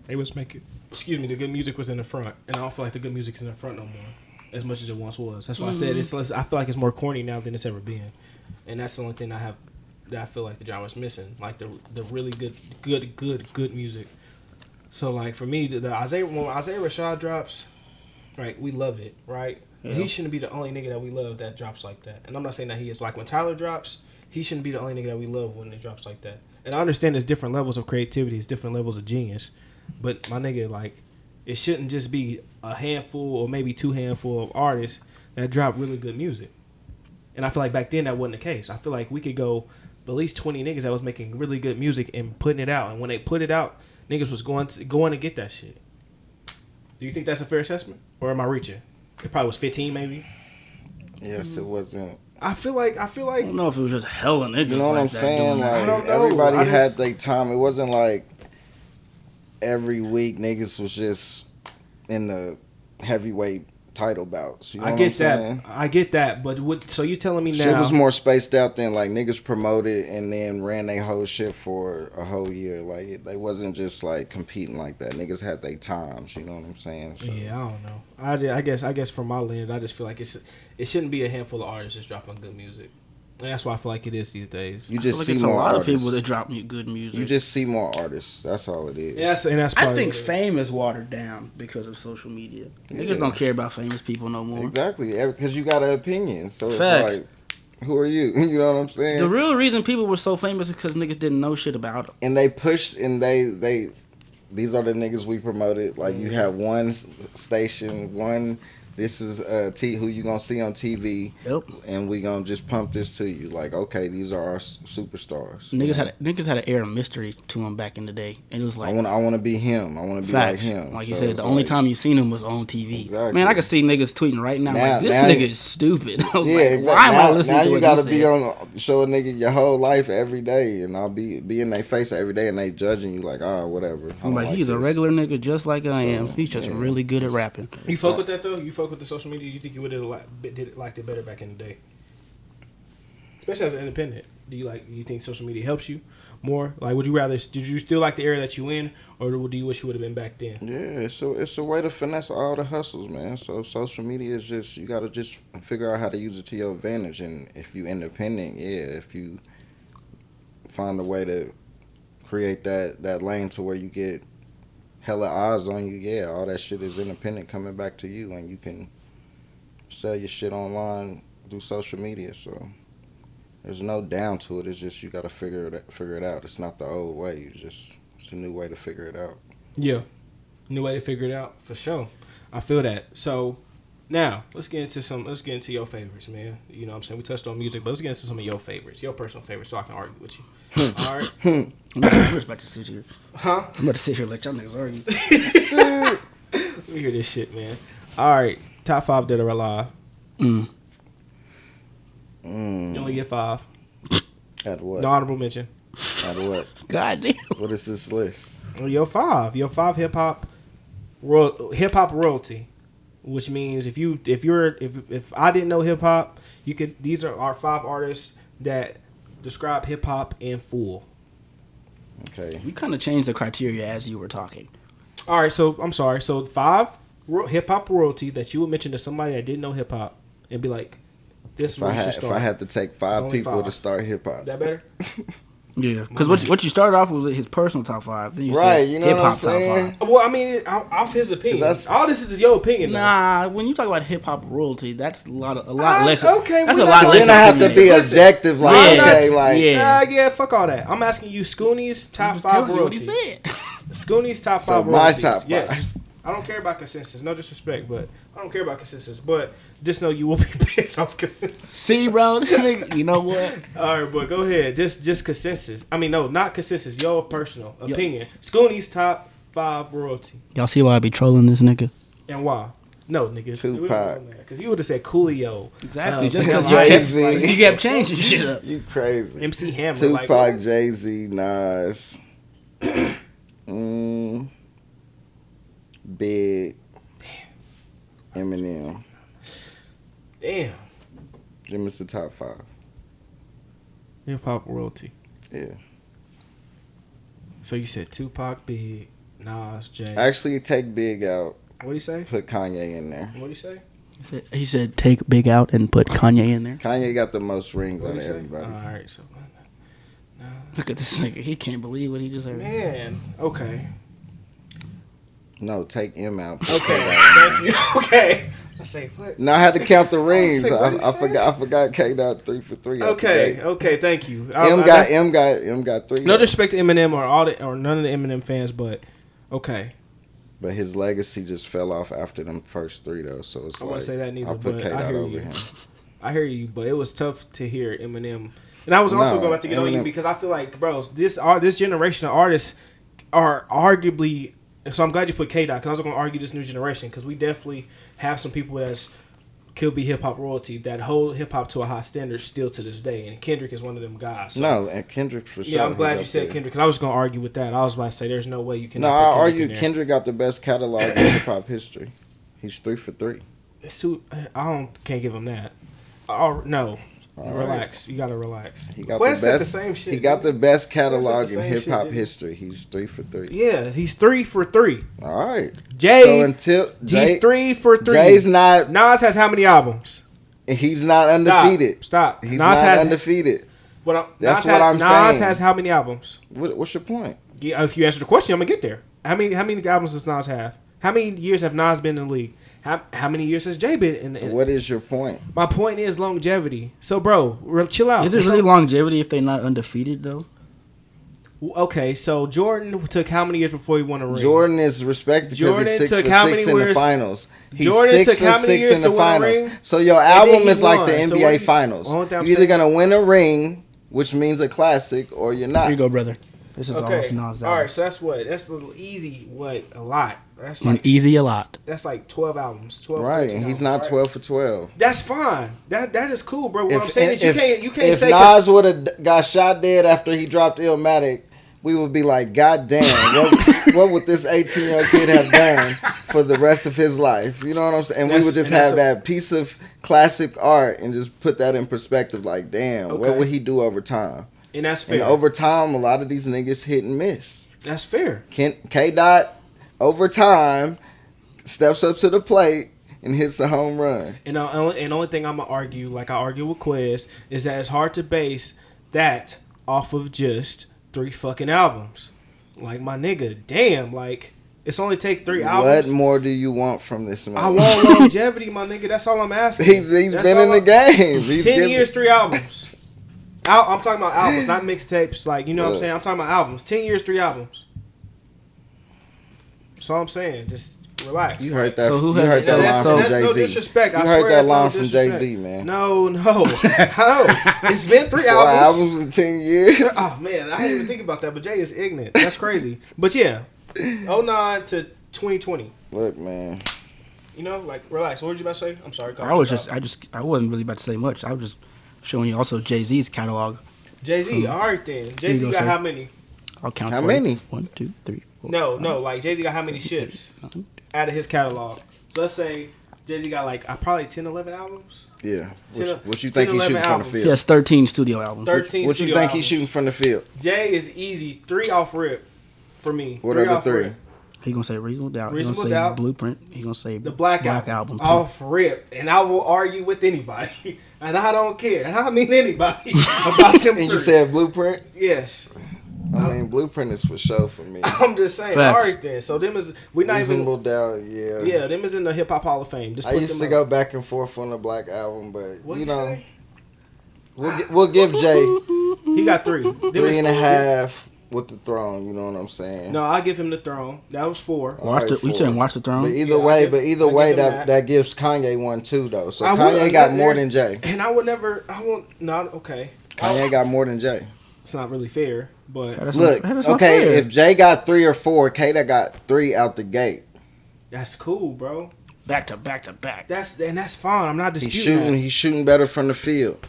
they was making, the good music was in the front. And I don't feel like the good music is in the front no more as much as it once was. That's why I said I feel like it's more corny now than it's ever been. And that's the only thing that I feel like the genre was missing, like the really good music. So like for me, when Isaiah Rashad drops, right, we love it, right? Yeah. He shouldn't be the only nigga that we love that drops like that. And I'm not saying that he is. Like when Tyler drops, he shouldn't be the only nigga that we love when it drops like that. And I understand there's different levels of creativity, there's different levels of genius, but my nigga, like it shouldn't just be a handful or maybe two handful of artists that drop really good music. And I feel like back then that wasn't the case. I feel like we could go at least 20 niggas that was making really good music and putting it out. And when they put it out, niggas was going to get that shit. Do you think that's a fair assessment? Or am I reaching? It probably was 15 maybe. Yes, it wasn't. I feel like I don't know if it was just hella niggas. You know what I'm saying? Like everybody had their time. It wasn't like every week niggas was just in the heavyweight title bouts. You know I get that. I get that. But so you telling me now? Shit was more spaced out than like niggas promoted and then ran their whole shit for a whole year. Like they wasn't just like competing like that. Niggas had their times. You know what I'm saying? So. Yeah, I don't know. I guess from my lens, I just feel like it shouldn't be a handful of artists just dropping good music. And that's why I feel like it is these days. You just see more more artists. A lot artists. of people that drop good music. You just see more artists. That's all it is. Yeah, and that's I think fame is watered down because of social media. Yeah. Niggas don't care about famous people no more. Exactly, because you got an opinion. So it's Facts. like, who are you? You know what I'm saying? The real reason people were so famous is because niggas didn't know shit about them. And they pushed, and they these are the niggas we promoted. Like you have one station, one. This is who you gonna see on TV, Yep. and we gonna just pump this to you. Like, okay, these are our superstars. Niggas had an air of mystery to them back in the day, and it was like I want to be him. I want to be like him. Like you said, the only time you seen him was on TV. Exactly. Man, I can see niggas tweeting right now, like this now nigga is stupid. I was Yeah, like, exactly. why am I listening now to you what gotta he be said? on show a nigga your whole life every day, and I'll be in their face every day, and they judging you like, whatever. I'm like, he's a regular nigga just like I am. He's just yeah. really good at rapping. You fuck with that though? You fuck with the social media? You think you would have liked it better back in the day? Especially as an independent. Do you think social media helps you more? Like, did you still like the era that you in, or do you wish you would have been back then? Yeah, it's a way to finesse all the hustles, man. So social media is just, you gotta just figure out how to use it to your advantage. And if you independent, if you find a way to create that lane to where you get hella eyes on you, all that shit is independent coming back to you, and you can sell your shit online through social media. So there's no down to it. It's just you gotta figure it out. It's not the old way. It's a new way to figure it out. Yeah, new way to figure it out for sure. I feel that. So now let's get into your favorites, man. You know what I'm saying? We touched on music, but let's get into some of your favorites, your personal favorites, so I can argue with you. All right. I'm just about to sit here. Huh? I'm about to sit here like y'all niggas argue. Let me hear this shit, man. All right. Top 5 dead or alive. You only get 5. At what? No honorable mention. At what? God damn. What is this list? Well, your 5 hip hop royalty, which means if I didn't know hip hop, these are our 5 artists that describe hip hop in full. Okay. You kind of changed the criteria as you were talking. All right, so I'm sorry. So 5 hip hop royalty that you would mention to somebody that didn't know hip hop and be like, "This is where you should start." If I had to take 5 Only people 5. to start hip hop, That better? Yeah, because what you started off with was his personal top 5. Then you right? said You know hip what I'm hop top saying? 5. Well, I mean, off his opinion. All this is your opinion. Though. Nah, when you talk about hip hop royalty, that's a lot less. Okay, that's we're a lot not less. Then I have to be objective. Like, Yeah. okay, like Yeah, fuck all that. I'm asking you, Scooney's top 5 royalty. What he said. Scooney's top 5 So my royalties. top 5. Yes. I don't care about consensus. No disrespect, but I don't care about consensus. But just know you will be based off consensus. See, bro, this nigga, you know what? All right, but go ahead. Just consensus. I mean, no, not consensus. Your personal opinion. Scooney's top 5 royalty. Y'all see why I be trolling this nigga? And why? No, nigga. Tupac. Because you would have said Coolio. Exactly. Just because Jay-Z. you kept changing shit up. You crazy. MC Hammer. Tupac, like, Jay-Z, Nas, Big, Eminem. Damn. Them is the top 5. Hip hop royalty. Yeah. So you said Tupac, Big, Nas, Jay. Actually, take Big out. What do you say? Put Kanye in there. What do you say? He said take Big out and put Kanye in there. Kanye got the most rings What out do of you say? everybody. All right, so Look at this nigga. He can't believe what he just heard. man, okay, No, take M out. okay, thank you. Okay, I say what? No, I had to count the rings. say, what did he I say? forgot K got 3 for 3. Okay, thank you. M got 3. No disrespect to Eminem or none of the Eminem fans, but okay. But his legacy just fell off after them first 3 though. So it's I wouldn't say that neither, I'll put but K I out hear over you. him. I hear you, but it was tough to hear Eminem. And I was also going to get on you because I feel like, bro, this generation of artists are arguably. So I'm glad you put K-Dot, because I was going to argue this new generation, because we definitely have some people that's could be hip hop royalty that hold hip hop to a high standard still to this day, and Kendrick is one of them guys. So. No, and Kendrick for sure. Yeah, I'm glad you said Kendrick, because I was going to argue with that. I was about to say there's no way you can. No, I argue Kendrick got the best catalog in hip hop history. He's 3 for 3. It's too. Can't give him that. No. Relax. Right. You gotta relax. He got the best. The same shit, he got the best catalog in hip hop history. He's 3 for 3. Yeah, he's 3 for 3. All right. He's 3 for 3. Jay's not. Nas has how many albums? He's not undefeated. Stop. He's not undefeated. That's what I'm saying. Nas has how many albums? What's your point? Yeah, if you answer the question, I'm gonna get there. How many albums does Nas have? How many years have Nas been in the league? How many years has Jay been in? What is your point? My point is longevity. So, bro, chill out. Is it really longevity if they're not undefeated, though? Okay, so Jordan took how many years before he won a ring? Jordan is respected because he's 6 for 6 in the finals. He's 6 for 6 in the finals. So your album is like the NBA Finals. You're either going to win a ring, which means a classic, or you're not. Here you go, brother. This is okay. All right, so that's what? That's a little easy, a lot. That's like easy a lot. That's like 12 albums. 12 right, and he's not 12 for 12. That's fine. That is cool, bro. What I'm saying is you can't say... If Nas would have got shot dead after he dropped Illmatic, we would be like, God damn, what would this 18-year-old kid have done for the rest of his life? You know what I'm saying? And we would just have that piece of classic art and just put that in perspective like, damn, what would he do over time? And that's fair. And over time, a lot of these niggas hit and miss. That's fair. K-Dot, over time, steps up to the plate and hits a home run. And the only thing I'm going to argue, like I argue with Quez, is that it's hard to base that off of just 3 fucking albums. Like, my nigga, damn, like, it's only take 3 albums. What more do you want from this man? I want longevity, my nigga. That's all I'm asking. He's been in the game. 10 years, 3 albums. I'm talking about albums, not mixtapes. Like, you know what I'm saying? I'm talking about albums. 10 years, 3 albums. That's all I'm saying. Just relax. You heard that. So who heard that line from Jay-Z? That's no disrespect. You heard that line from Jay-Z, man. No. It's been 3 4 albums in 10 years. Oh, man. I didn't even think about that, but Jay is ignorant. That's crazy. But yeah, 09 to 2020. Look, man. You know, like, relax. What were you about to say? I'm sorry. I wasn't really about to say much. I was just showing you also Jay-Z's catalog. Jay-Z, all right then. Jay-Z got how many? I'll count. How many? You. 1, 2, 3, 4. No. Like Jay-Z got how many ships out of his catalog? So let's say Jay-Z got like probably 10, 11 albums. Yeah. What you think he's shooting from the field? He has 13 studio albums. 13. What you think he's shooting from the field? Jay is easy 3 off rip for me. What are the 3? He gonna say Reasonable Doubt. Reasonable he gonna Doubt. Say Blueprint. He gonna say the Black Album. Off rip, and I will argue with anybody, and I don't care, and I mean anybody about them. And you said Blueprint? Yes. I mean, Blueprint is for sure for me. I'm just saying. Facts. All right then. So them is we not Reasonable Doubt, yeah. Yeah, them is in the Hip Hop Hall of Fame. Just I used to go back and forth on the Black Album, but what you know, we'll give Jay. He got 3. 3.5. With the Throne, you know what I'm saying? No, I give him the Throne. That was 4. You saying Watch the Throne? But either way, that gives Kanye 1 too, though. So Kanye got more than Jay. And okay. Kanye got more than Jay. It's not really fair, but look, okay, if Jay got 3 or 4, K got 3 out the gate. That's cool, bro. Back to back. That's fine. I'm not disputing that. He's shooting better from the field.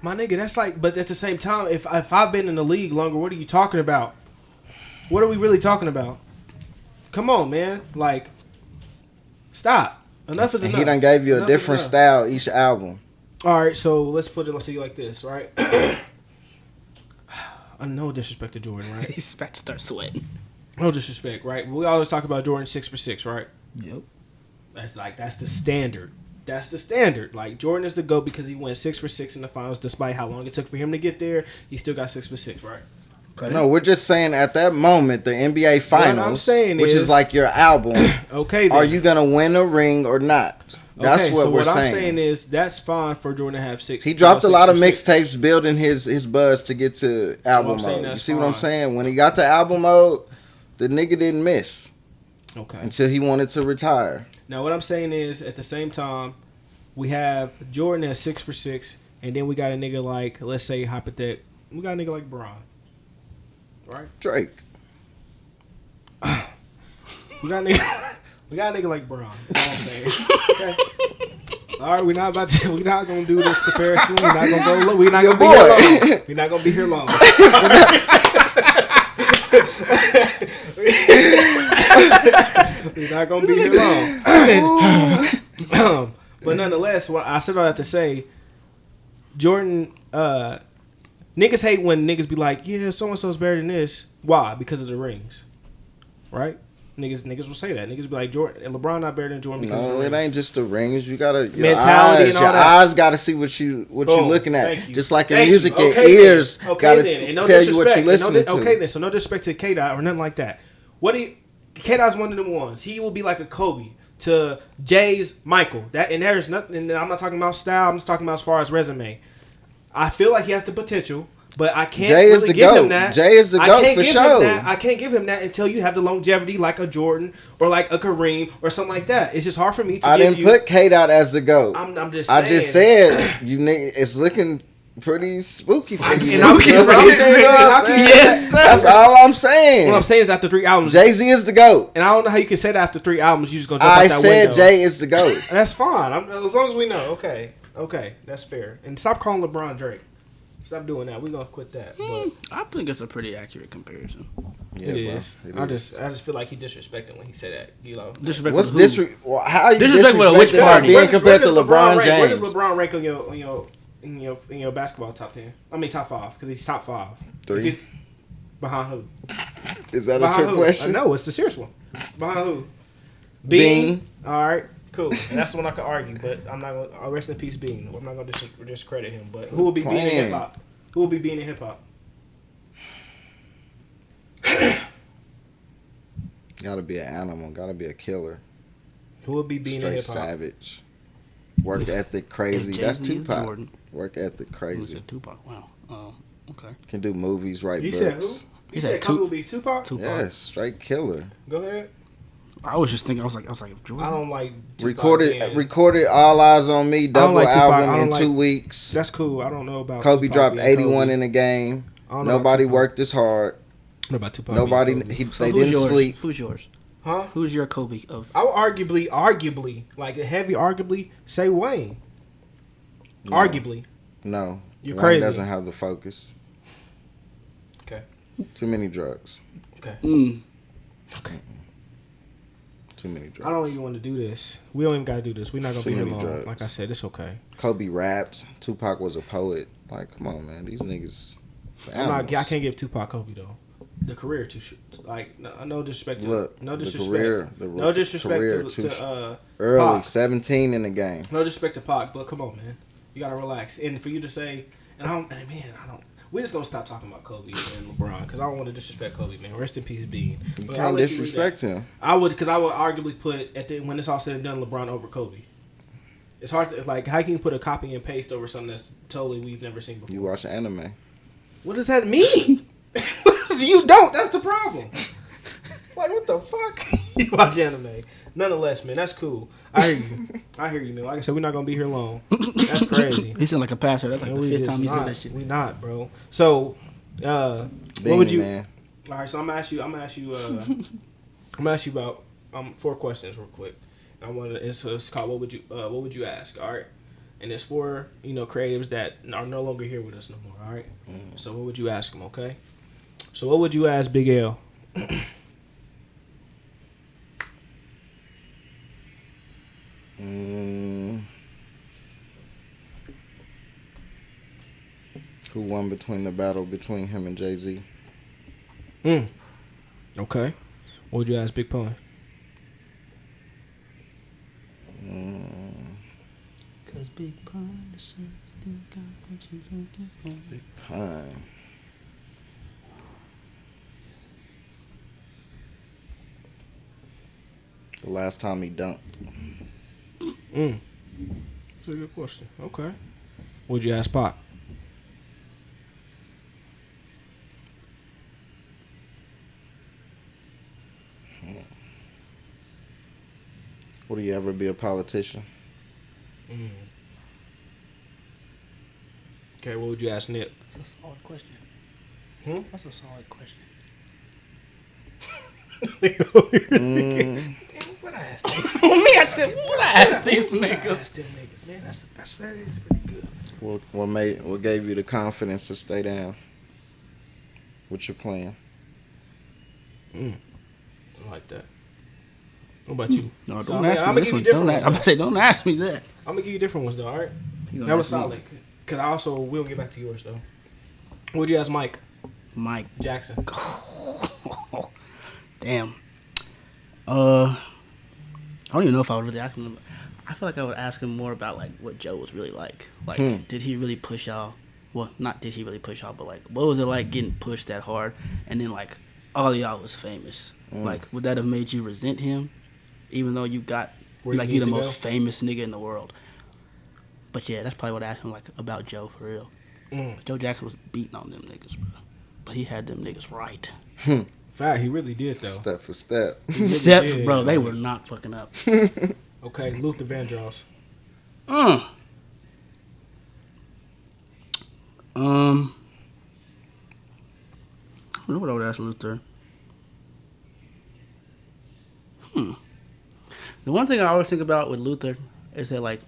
My nigga, that's like, but at the same time, if I've been in the league longer, what are you talking about? What are we really talking about? Come on, man. Like, stop. Enough is enough. He done gave you a different style each album. All right, so let's see like this, right? No disrespect to Jordan, right? He's about to start sweating. No disrespect, right? We always talk about Jordan 6 for 6, right? Yep. That's the standard. That's the standard. Like, Jordan is the GOAT because he went 6 for 6 in the finals, despite how long it took for him to get there. He still got 6 for 6, right? Okay. No, we're just saying at that moment, the NBA Finals, which is like your album. Okay, then. Are you gonna win a ring or not? That's what we're saying. I'm saying is that's fine for Jordan to have 6. He dropped a lot of mixtapes building his buzz to get to album mode. You see what I'm saying? When he got to album mode, the nigga didn't miss. Okay. Until he wanted to retire. Now, what I'm saying is, at the same time, We have Jordan at 6 for 6, and then we got a nigga like, let's say hypothetical, we got a nigga like Bron, right? Drake. We got a nigga like Bron. You know what I'm saying? Okay. All right, we're not gonna do this comparison. We're not gonna go. We're not gonna be here long. We're not gonna be here long. We're not gonna be here long. But nonetheless, what I said all that to say, Jordan, niggas hate when niggas be like, yeah, so and so's better than this. Why? Because of the rings, right? Niggas will say that. Niggas be like, Jordan and LeBron not better than Jordan because of the rings. It ain't just the rings. You gotta mentality and all that. Your eyes gotta see what you looking at. Just like in music, your okay, ears gotta no tell you what you listening to. Okay, then. So no disrespect to K-Dot or nothing like that. K-Dot's one of them ones. He will be like a Kobe to Jay's Michael. And there's nothing. And I'm not talking about style. I'm just talking about as far as resume. I feel like he has the potential. But I can't really give him that. Jay is the GOAT for sure. I can't give him that until you have the longevity like a Jordan or like a Kareem or something like that. It's just hard for me to. I didn't put K-Dot as the GOAT. I'm just saying. I just said you nigga. It's looking pretty spooky for you. Yes, that's all I'm saying. What I'm saying is after 3 albums, Jay-Z is the GOAT. And I don't know how you can say that after 3 albums. You just gonna jump out that window. I said Jay is the GOAT. That's fine. As long as we know. Okay, that's fair. And stop calling LeBron Drake. Stop doing that. We're gonna quit that. But I think it's a pretty accurate comparison. Yeah, it is. I just feel like he disrespected when he said that. You know, what's how are you disrespecting which party? Being compared to LeBron James. Where does LeBron rank on your basketball top 10? I mean top 5 because he's top 5. 3. Behind who? Is that a trick question? No, it's the serious one. Behind who? Bean. All right. Cool. And that's the one I could argue, but I'm not going to rest in peace, Bean. I'm not going to discredit him. But who will be Bean in hip hop? Who will be Bean in hip hop? Gotta be an animal. Gotta be a killer. Who will be Bean in hip hop? Straight savage. Work ethic crazy. That's Tupac. Work ethic crazy. Tupac. Wow. Okay. Can do movies, write books. Said who? You said who will be Tupac? Yes, straight killer. Go ahead. I was just thinking. I was like, Jordan. I don't like Tupac recorded All Eyes on Me double album in 2 weeks. That's cool. I don't know about Kobe Tupac dropped 81 in the game. Nobody worked as hard. What about Tupac? Nobody. They didn't sleep. Who's yours? Huh? Who's your Kobe of? I would arguably, like a heavy arguably, say Wayne. No. Arguably. No. You're Wayne crazy. Doesn't have the focus. Okay. Too many drugs. Okay. Okay. Too many drugs. I don't even want to do this. We don't even got to do this. We're not going to be here long. Drugs. Like I said, it's okay. Kobe rapped. Tupac was a poet. Like, come on, man. These niggas. I can't give Tupac Kobe, though. The career, no disrespect to... Look, no disrespect. No disrespect to early, Pac. 17 in the game. No disrespect to Pac, but come on, man. You got to relax. And for you to say... We just don't stop talking about Kobe and LeBron because I don't want to disrespect Kobe, man. Rest in peace, Bean. You can't disrespect him. I would, because I would arguably put when it's all said and done, LeBron over Kobe. It's hard to how can you put a copy and paste over something that's totally we've never seen before? You watch anime. What does that mean? You don't. That's the problem. Like what the fuck? You watch anime. Nonetheless, man, that's cool. I hear you, man. Like I said, we're not gonna be here long. That's crazy. He sound like a pastor. That's like the 5th time he said that shit. We not, bro. So, what would you? Man. All right, so I'm gonna ask you about 4 questions real quick. It's called what would you ask? All right, and it's for creatives that are no longer here with us no more. All right. So what would you ask them? Okay. So what would you ask Big L? Who won between the battle between him and Jay-Z? Okay. What would you ask Big Pun? Cause Big Pun still got what you looking for. Big Pun. The last time he dunked. That's a good question. Okay. What would you ask Pac? Would he ever be a politician? Okay, what would you ask Nip? That's a solid question. That's a solid question. What I asked them? Me, I said, what I asked these niggas? Asked them niggas, man. That is pretty good. What gave you the confidence to stay down? What's your plan? I like that. What about you? No, So, don't ask me this one. I'm about to say, don't ask me that. I'm gonna give you different ones though. All right. That was solid. Cause I also will get back to yours though. What'd you ask Mike? Mike Jackson. Damn. I don't even know if I would really ask him. I feel like I would ask him more about like what Joe was really like. Like, did he really push y'all? Well, not did he really push y'all, but like, what was it like getting pushed that hard? And then like, all of y'all was famous. Like, would that have made you resent him, even though you got like you the most famous nigga in the world? But yeah, that's probably what I asked him like about Joe for real. Joe Jackson was beating on them niggas, bro. But he had them niggas right. Fact, he really did though. Step for step. Step, bro. They were not fucking up. Okay, Luther Vandross. I don't know what I would ask Luther. The one thing I always think about with Luther is that, like,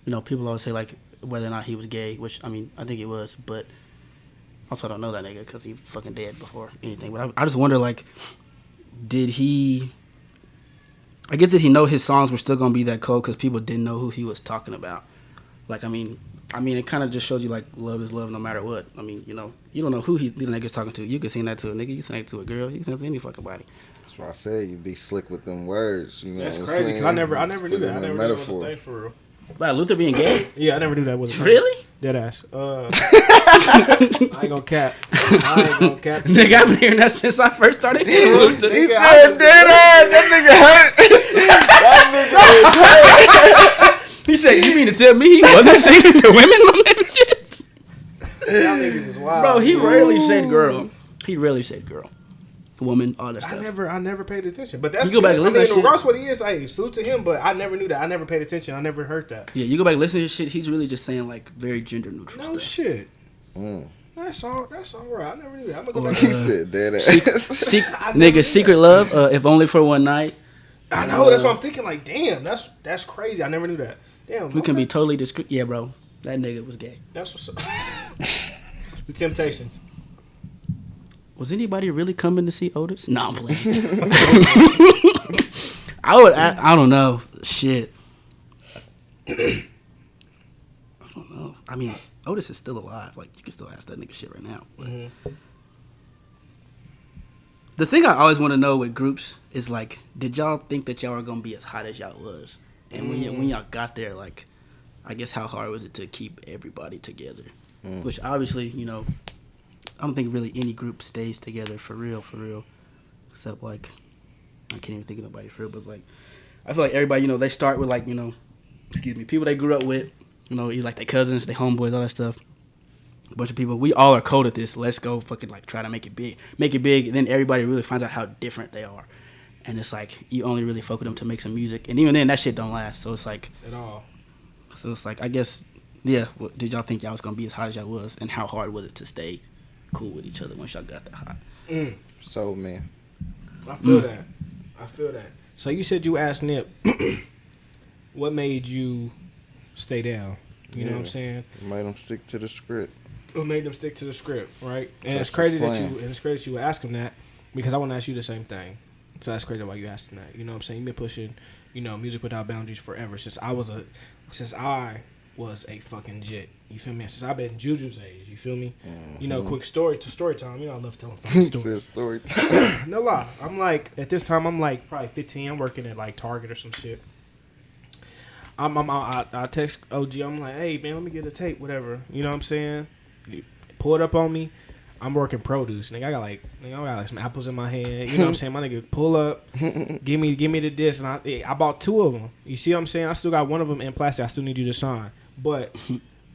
you know, people always say, like, whether or not he was gay, which, I mean, I think he was, but also I don't know that nigga because he fucking dead before anything. But I just wonder, like, did he know his songs were still going to be that cold because people didn't know who he was talking about? Like, I mean, it kind of just shows you, like, love is love no matter what. I mean, you know, you don't know who the nigga's talking to. You can sing that to a nigga. You can sing that to a girl. You can sing that to any fucking body. That's why I said you be slick with them words. You know That's what crazy because I never knew that. I never knew that was a metaphor. thing for real. About Luther being gay? Yeah, I never knew that was a thing. Really? Dead ass. I ain't gonna cap. Nigga, I've been hearing that since I first started hearing Luther. He said dead ass. That nigga hurt. He said, you mean to tell me he wasn't singing to women on that shit? Y'all niggas is wild. Bro, he rarely said girl. He rarely said girl. Woman, all that stuff. I never paid attention. But that's you go back and listen to that shit. Regardless what he is, hey, salute to him, but I never knew that. I never paid attention. I never heard that. Yeah, you go back and listen to his shit, he's really just saying like very gender neutral stuff. No shit. That's all right. I never knew that. I'm gonna go back. He said dead ass. Nigga, secret love, if only for one night. I know, that's what I'm thinking. Like, damn, that's crazy. I never knew that. Damn. We can be totally discreet. Yeah, bro. That nigga was gay. That's what's up. The Temptations. Was anybody really coming to see Otis? No, I'm playing. I don't know. Shit. I don't know. I mean, Otis is still alive. Like, you can still ask that nigga shit right now. The thing I always want to know with groups is, like, did y'all think that y'all were going to be as hot as y'all was? And when y'all got there, like, I guess how hard was it to keep everybody together? Which, obviously, you know, I don't think really any group stays together for real. Except, like, I can't even think of nobody for real, but, like, I feel like everybody, you know, they start with, like, you know, people they grew up with, you know, like their cousins, their homeboys, all that stuff. A bunch of people, we all are cold at this. Let's go fucking, like, try to make it big. And then everybody really finds out how different they are. And it's like, you only really fuck with them to make some music. And even then, that shit don't last. So it's like... At all. So it's like, I guess, yeah, did y'all think y'all was going to be as hot as y'all was? And how hard was it to stay cool with each other once y'all got that hot? So, man. I feel that. So you said you asked Nip, what made you stay down? You know what I'm saying? Made them stick to the script. What made them stick to the script, right? And it's crazy that you would ask him that, because I want to ask you the same thing. So that's crazy why you asked him that. You know what I'm saying? You've been pushing, you know, music without boundaries forever since I was a fucking jit. You feel me? Since I've been Juju's age. You feel me? You know, quick story time. You know, I love telling fucking stories. Story time. No lie. I'm like, at this time, I'm like probably 15. I'm working at like Target or some shit. I text OG. I'm like, hey man, let me get a tape, whatever. You know what I'm saying? He pull it up on me. I'm working produce, nigga. I got like some apples in my hand. You know what I'm saying? My nigga, pull up, give me the disc, and I bought 2 of them. You see what I'm saying? I still got 1 of them in plastic. I still need you to sign. But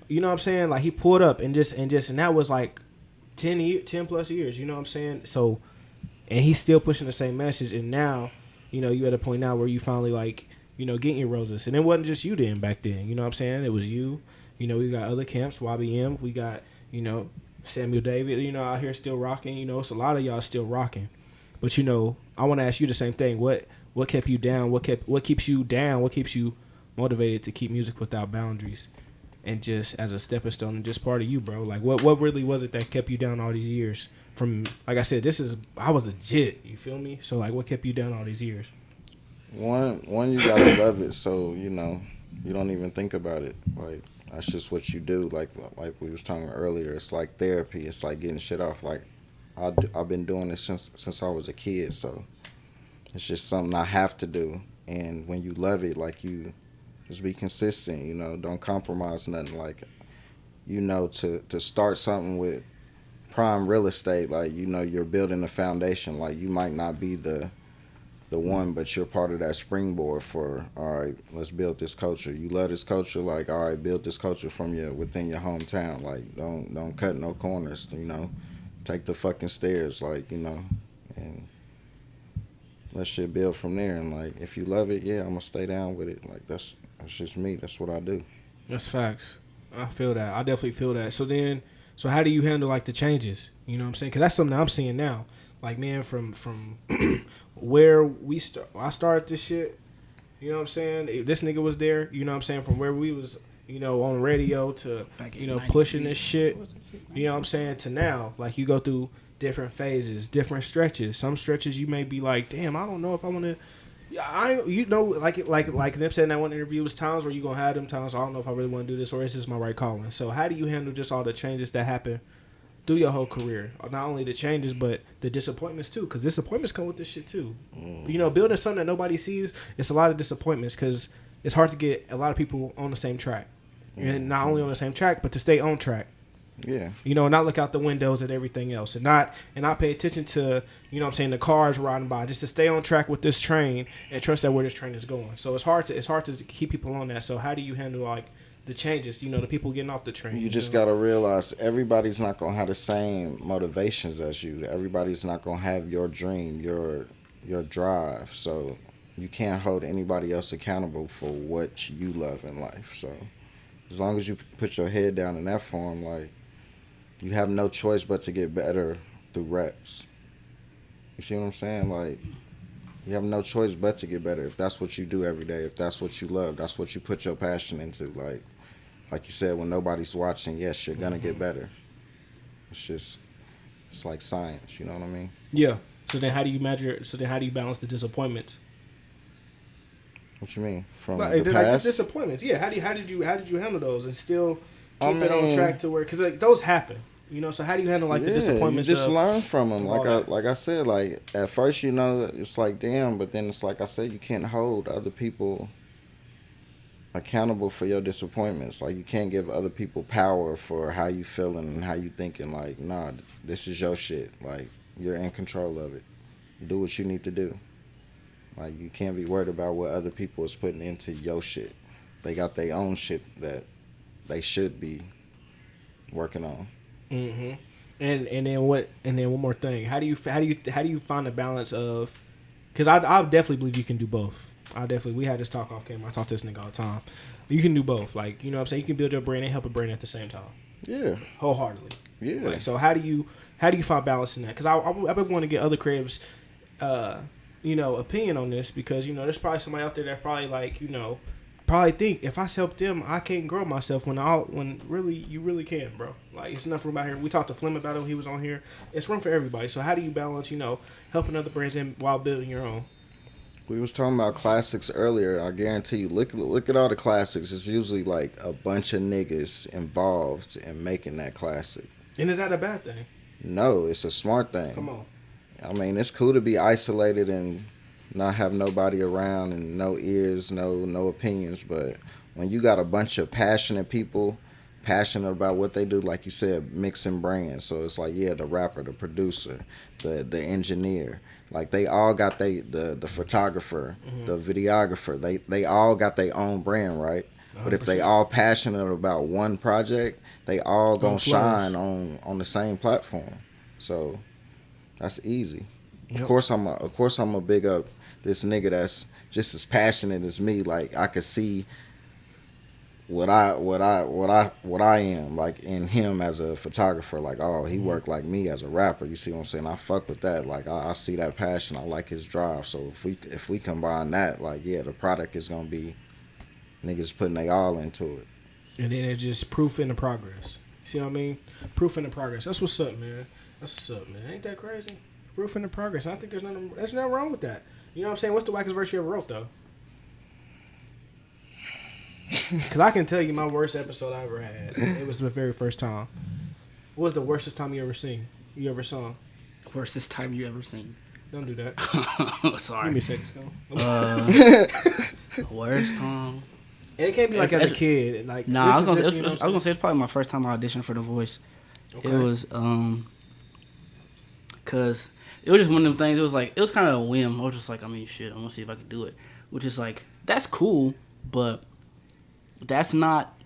you know what I'm saying? Like he pulled up and that was like 10 plus years. You know what I'm saying? So, and he's still pushing the same message. And now, you know, you at a point now where you finally like getting your roses. And it wasn't just you then back then. You know what I'm saying? It was you. We got other camps, YBM. We got, Samuel David, out here still rocking. It's a lot of y'all still rocking. But, I want to ask you the same thing. What kept you down? What keeps you down? What keeps you motivated to keep music without boundaries? And just as a stepping stone and just part of you, bro. Like, what really was it that kept you down all these years? From, like I said, I was legit, you feel me? So, like, what kept you down all these years? One, you gotta love it, so, you don't even think about it. Like, that's just what you do. Like we was talking earlier, it's like therapy. It's like getting shit off. Like, I've been doing this since I was a kid, so it's just something I have to do. And when you love it, like, you just be consistent, don't compromise nothing. Like, to start something with prime real estate, like, you're building a foundation. Like, you might not be the one, but you're part of that springboard for, all right, let's build this culture. You love this culture, like, all right, build this culture within your hometown. Like, don't cut no corners, take the fucking stairs, like, and let shit build from there. And, like, if you love it, yeah, I'm gonna stay down with it. Like, that's just me. That's what I do. That's facts. I feel that. I definitely feel that. So how do you handle, like, the changes? You know what I'm saying? Because that's something I'm seeing now. Like, man, from where I started this shit, you know what I'm saying? If this nigga was there, you know what I'm saying? From where we was, on radio to, pushing this shit, you know what I'm saying? To now, like, you go through different phases, different stretches. Some stretches you may be like, damn, I don't know if I want to. Like Nip said in that one interview, was times where you gonna have them times. I don't know if I really want to do this or is this my right calling. So how do you handle just all the changes that happen through your whole career? Not only the changes, but the disappointments too, because disappointments come with this shit too. Building something that nobody sees, it's a lot of disappointments because it's hard to get a lot of people on the same track, and not only on the same track, but to stay on track. Yeah. Not look out the windows at everything else, and not pay attention to, the cars riding by, just to stay on track with this train and trust that where this train is going. So it's hard to keep people on that. So how do you handle, like, the changes, the people getting off the train? You just got to realize everybody's not going to have the same motivations as you. Everybody's not going to have your dream, your drive. So you can't hold anybody else accountable for what you love in life. So as long as you put your head down in that form, like, you have no choice but to get better through reps. You see what I'm saying? Like, you have no choice but to get better if that's what you do every day, if that's what you love, that's what you put your passion into. Like you said, when nobody's watching, yes, you're going to get better. It's like science, you know what I mean? Yeah. So then how do you balance the disappointments? What you mean? From the past? Like, just disappointments. Yeah. How did you handle those and still keep it on track to where, because, like, those happen. So how do you handle, like, the disappointments? You just learn from them. Like I said, like, at first, it's like, damn, but then it's like I said, you can't hold other people accountable for your disappointments. Like, you can't give other people power for how you feeling and how you thinking. Like, nah, this is your shit. Like, you're in control of it. Do what you need to do. Like, you can't be worried about what other people is putting into your shit. They got their own shit that they should be working on. Mm-hmm. And then one more thing. How do you find the balance of? Because I definitely believe you can do both. We had this talk off camera. I talk to this nigga all the time. You can do both. Like, you know what I'm saying? You can build your brand and help a brand at the same time. Yeah. Wholeheartedly. Yeah. Like, so how do you find balance in that? Because I want to get other creatives, opinion on this, because, there's probably somebody out there that probably, like, probably think if I help them, I can't grow myself when really you really can, bro. Like, it's enough room out here. We talked to Flim about it when he was on here. It's room for everybody. So how do you balance, helping other brands in while building your own? We was talking about classics earlier. I guarantee you, look at all the classics. It's usually like a bunch of niggas involved in making that classic. And is that a bad thing? No, it's a smart thing. Come on. I mean, it's cool to be isolated and not have nobody around and no ears, no opinions. But when you got a bunch of passionate people, passionate about what they do, like you said, mixing brands. So it's like, yeah, the rapper, the producer, the engineer. Like, they all got the photographer, mm-hmm. the videographer. They all got their own brand, right? 100%. But if they all passionate about one project, they all gonna shine on the same platform. So that's easy. Yep. Of course I'm a big up this nigga that's just as passionate as me. Like I could see what I am like in him as a photographer. Like, oh, he worked like me as a rapper. You see what I'm saying? I fuck with that. Like I see that passion. I like his drive. So if we combine that, like, yeah, the product is gonna be niggas putting they all into it. And then it's just proof in the progress. See what I mean? Proof in the progress. That's what's up, man. That's what's up, man. Ain't that crazy? Proof in the progress. I think there's nothing wrong with that. You know what I'm saying? What's the wackest verse you ever wrote, though? Because I can tell you my worst episode I ever had. It was the very first time. What was the worstest time you ever sung? Worstest time you ever seen? Don't do that. Sorry. Give me a second, Worst time. And it can't be like as a kid. Like, nah, I was gonna say it's probably my first time I auditioned for The Voice. Okay. It was cause it was just one of them things. It was kind of a whim. I was just like, I mean, shit, I'm gonna see if I can do it. Which is like, that's cool, but that's not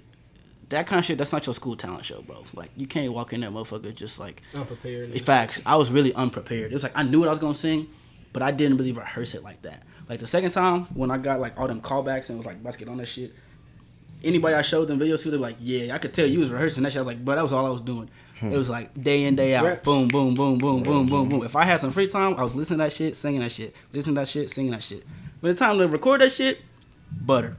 that kind of shit. That's not your school talent show, bro. Like, you can't walk in that motherfucker just like unprepared. In fact, I was really unprepared. It was like I knew what I was gonna sing, but I didn't really rehearse it like that. Like the second time when I got like all them callbacks and was like, let's get on that shit. Anybody I showed them videos to, they were like, yeah, I could tell you was rehearsing that shit. I was like, but that was all I was doing. It was like day in, day out. Reps. Boom, boom, boom, boom, boom, boom, boom. If I had some free time, I was listening to that shit, singing that shit. Listening to that shit, singing that shit. By the time to record that shit, butter.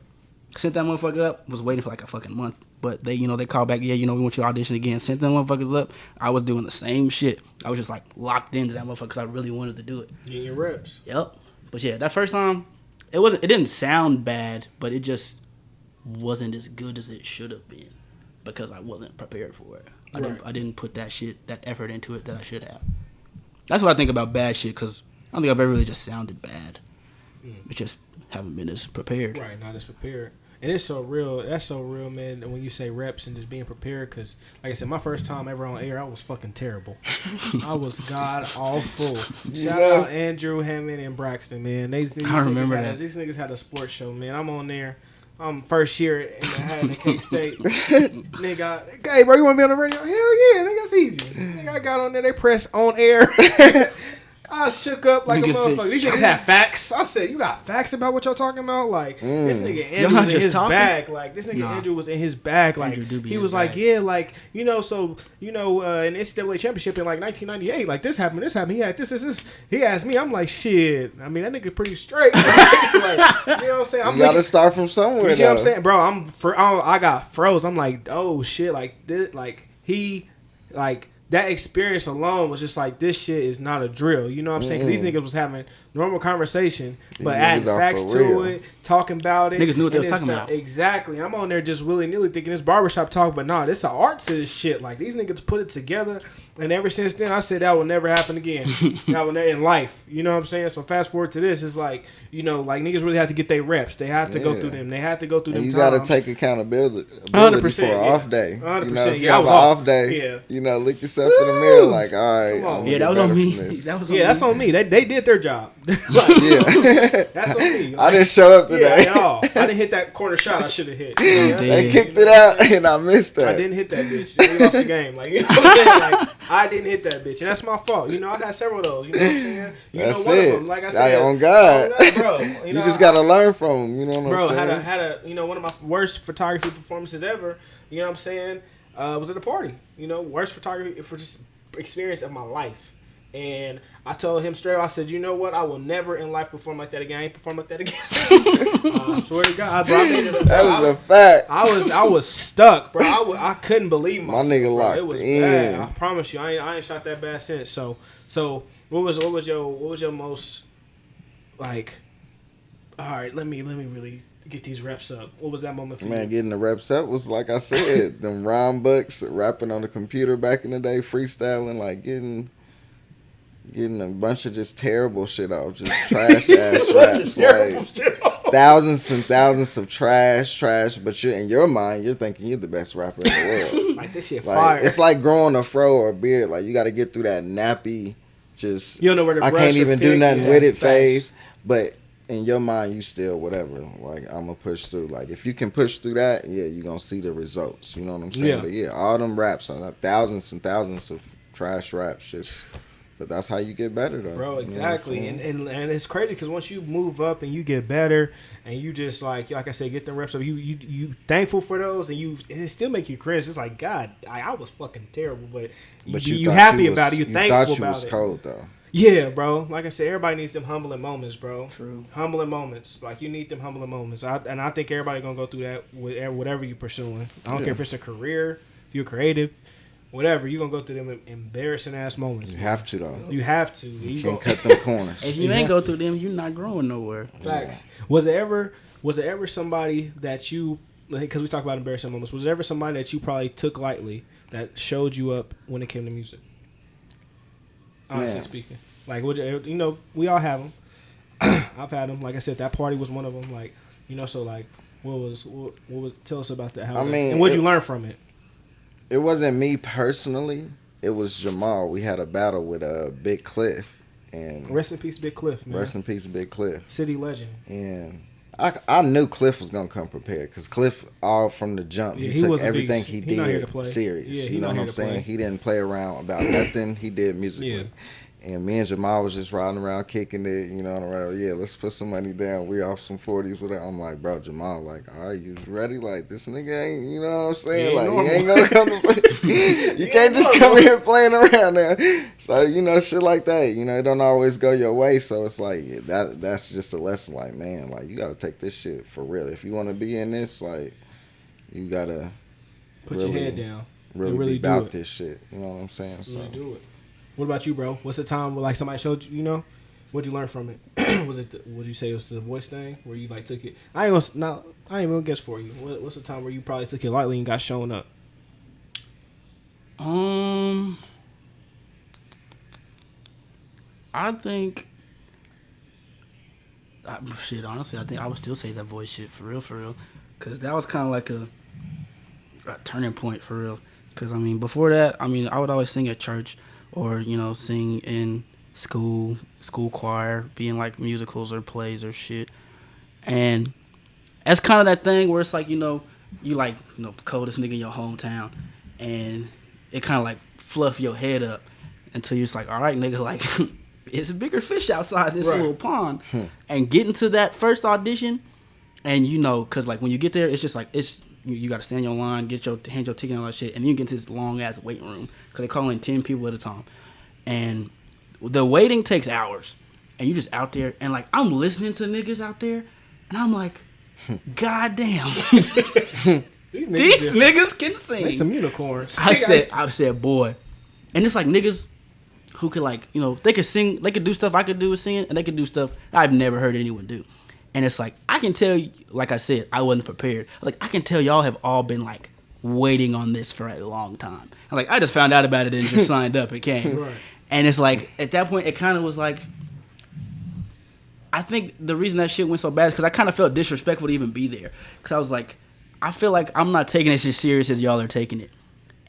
Sent that motherfucker up, was waiting for like a fucking month. But they, they called back, yeah, we want you to audition again. Sent them motherfuckers up. I was doing the same shit. I was just like locked into that motherfucker because I really wanted to do it. Getting your reps. Yep. But yeah, that first time, it didn't sound bad, but it just wasn't as good as it should have been because I wasn't prepared for it. I didn't put that effort into it that I should have. That's what I think about bad shit, because I don't think I've ever really just sounded bad. It just haven't been as prepared. Right, not as prepared. And it's so real. That's so real, man, when you say reps and just being prepared, because, like I said, my first time ever on air, I was fucking terrible. I was god awful. Shout out Andrew, Hammond, and Braxton, man. I remember that. These niggas had a sports show, man. I'm on there. I'm first year in K-State. Nigga, hey, bro, you want to be on the radio? Hell yeah, nigga, that's easy. Nigga, I got on there. They press on air. I shook up like a motherfucker. These niggas have facts. I said, you got facts about what y'all talking about? Like, this nigga Andrew was in his bag. Like, this nigga Andrew was in his bag. Like, he was like, yeah, like, in the NCAA championship in like 1998, like, this happened. He had this. He asked me, I'm like, shit. I mean, that nigga pretty straight. Like, you know what I'm saying? You gotta start from somewhere. You see what I'm saying, bro? I got froze. I'm like, oh shit, like this, that experience alone was just like, this shit is not a drill. You know what I'm saying? Because these niggas was having normal conversation, but adding facts to it, talking about it. Niggas knew what they was talking about. Exactly. I'm on there just willy-nilly thinking this barbershop talk, but nah, this an art to this shit. Like, these niggas put it together, and ever since then, I said that will never happen again. That will never in life. You know what I'm saying? So fast forward to this, it's like, like niggas really have to get their reps. They have to go through them. They have to go through them. You got to take accountability 100%, for an off day. 100%. If you have an off day, look yourself in the mirror like, all right. Yeah, that was on me. That's on me. They did their job. That's on me. Like, I didn't show up today. At all. I didn't hit that corner shot I should have hit. They kicked it out, and I missed that. I didn't hit that bitch. We lost the game. Like, you know what I'm saying? Like, I didn't hit that bitch, and that's my fault. I had several of those. You know what I'm saying? That's one it. of them, like I said, on God, bro. You just gotta learn from them. You know what I'm saying? Bro, had a one of my worst photography performances ever. You know what I'm saying? Was at a party. Worst photography experience of my life. And I told him straight up, I said, you know what? I will never in life perform like that again. I ain't perform like that again. I swear to God, bro. That was a fact. I was stuck, bro. I couldn't believe myself. My nigga locked it was in. Bad. I promise you, I ain't shot that bad since. So what was your most, like, all right, let me really get these reps up. What was that moment for you? Man, getting the reps up was, like I said, them rhyme books, rapping on the computer back in the day, freestyling, like getting a bunch of just terrible shit off, just trash ass raps, like thousands and thousands of trash. But in your mind, you're thinking you're the best rapper in the world. Like, this shit fire. It's like growing a fro or a beard. Like, you got to get through that nappy, just you don't know where to I can't even do nothing with it phase. Fast. But in your mind, you still whatever. Like, I'm gonna push through. Like, if you can push through that, yeah, you're gonna see the results. You know what I'm saying? Yeah. But yeah, all them raps, thousands and thousands of trash raps, just But that's how you get better, though. Bro, exactly. And it's crazy because once you move up and you get better and you just like I said, get the reps up, you thankful for those and it still make you cringe. It's like, God, I was fucking terrible, but you happy about it. You thankful about it. You thought you was cold, though. Yeah, bro. Like I said, everybody needs them humbling moments, bro. True. Humbling moments. Like, you need them humbling moments. I think everybody going to go through that with whatever you're pursuing. I don't care if it's a career, if you're creative. Whatever, you're going to go through them embarrassing-ass moments. You have to, though. You have to. You can't cut them corners. If you ain't go through them, you're not growing nowhere. Facts. Yeah. Was there ever somebody that you, because we talk about embarrassing moments, was there ever somebody that you probably took lightly that showed you up when it came to music? Honestly speaking. Like, we all have them. I've had them. Like I said, that party was one of them. Like, so like, what was tell us about that. And what did you learn from it? It wasn't me personally. It was Jamal. We had a battle with Big Cliff. And rest in peace, Big Cliff, man. Rest in peace, Big Cliff. City legend. And I knew Cliff was going to come prepared because Cliff, all from the jump, he took everything he did serious. Yeah, you know what I'm saying? He didn't play around about nothing. He did musically. Yeah. And me and Jamal was just riding around kicking it, let's put some money down. We off some 40s with it. I'm like, bro, Jamal, like, all right, you ready? Like, this nigga ain't, you know what I'm saying? Like, he ain't gonna come to play. You can't just come here playing around now. So, shit like that, it don't always go your way. So it's like, that's just a lesson. Like, man, like, you gotta take this shit for real. If you want to be in this, like, you gotta put your head down. Really be about this shit. You know what I'm saying? So really do it. What about you, bro? What's the time where like somebody showed you, what'd you learn from it? Would you say it was the voice thing where you like took it? I ain't gonna guess for you. What's the time where you probably took it lightly and got shown up? I think honestly, I think I would still say that voice shit for real, because that was kind of like a turning point for real. Because before that, I would always sing at church. Or, sing in school choir, being like musicals or plays or shit. And that's kind of that thing where it's like, you like, the coldest nigga in your hometown. And it kind of like fluff your head up until you're just like, all right, nigga, like, it's a bigger fish outside this little pond. And getting to that first audition, and because like when you get there, it's just like, you got to stand in your line, hand your ticket and all that shit, and then you get to this long-ass wait room because they call in 10 people at a time. And the waiting takes hours. And you just out there, and, like, I'm listening to niggas out there, and I'm like, God damn. These niggas can sing. They some unicorns. I said, boy. And it's like niggas who could, like, they could sing, they could do stuff I could do with singing, and they could do stuff I've never heard anyone do. And it's like, I can tell you, like I said, I wasn't prepared. Like, I can tell y'all have all been, like, waiting on this for a long time. And, like, I just found out about it and just signed up and came. Right. And it's like, at that point, it kind of was like, I think the reason that shit went so bad is because I kind of felt disrespectful to even be there. Because I was like, I feel like I'm not taking this as serious as y'all are taking it.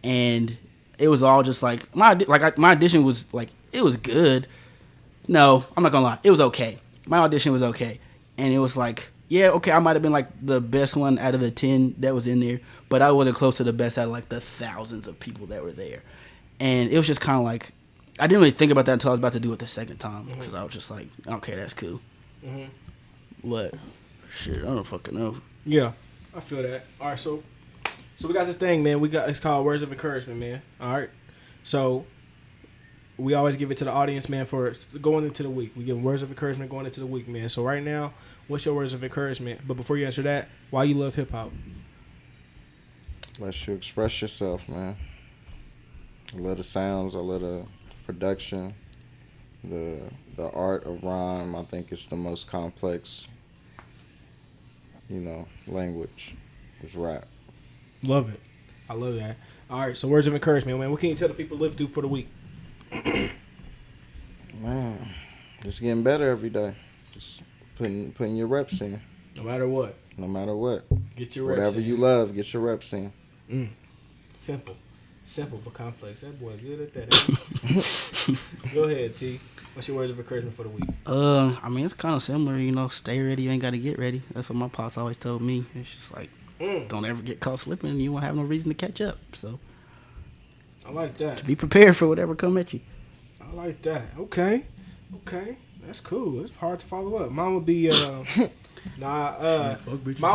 And it was all just like, my audition was, like, it was good. No, I'm not going to lie. It was okay. My audition was okay. And it was like, yeah, okay, I might have been, like, the best one out of the 10 that was in there, but I wasn't close to the best out of, like, the thousands of people that were there. And it was just kind of like, I didn't really think about that until I was about to do it the second time, because I was just like, okay, that's cool. But, shit, I don't fucking know. Yeah, I feel that. All right, so we got this thing, man. It's called Words of Encouragement, man. All right? So we always give it to the audience, man, for going into the week. We give words of encouragement going into the week, man. So right now, what's your words of encouragement? But before you answer that, why you love hip-hop? Let you express yourself, man. I love the sounds. I love the production. The art of rhyme. I think it's the most complex, language is rap. Love it. I love that. All right, so words of encouragement, man. What can you tell the people to live through for the week? Man, just getting better every day. Just putting your reps in. No matter what. No matter what. Get your reps in. Whatever you love, get your reps in. Simple but complex. That boy good at that. Go ahead, T. What's your words of encouragement for the week? It's kind of similar. Stay ready. You ain't got to get ready. That's what my pops always told me. It's just like, don't ever get caught slipping. You won't have no reason to catch up. So I like that. Be prepared for whatever come at you. I I like that. Okay. That's cool. It's hard to follow up. Mine would be mine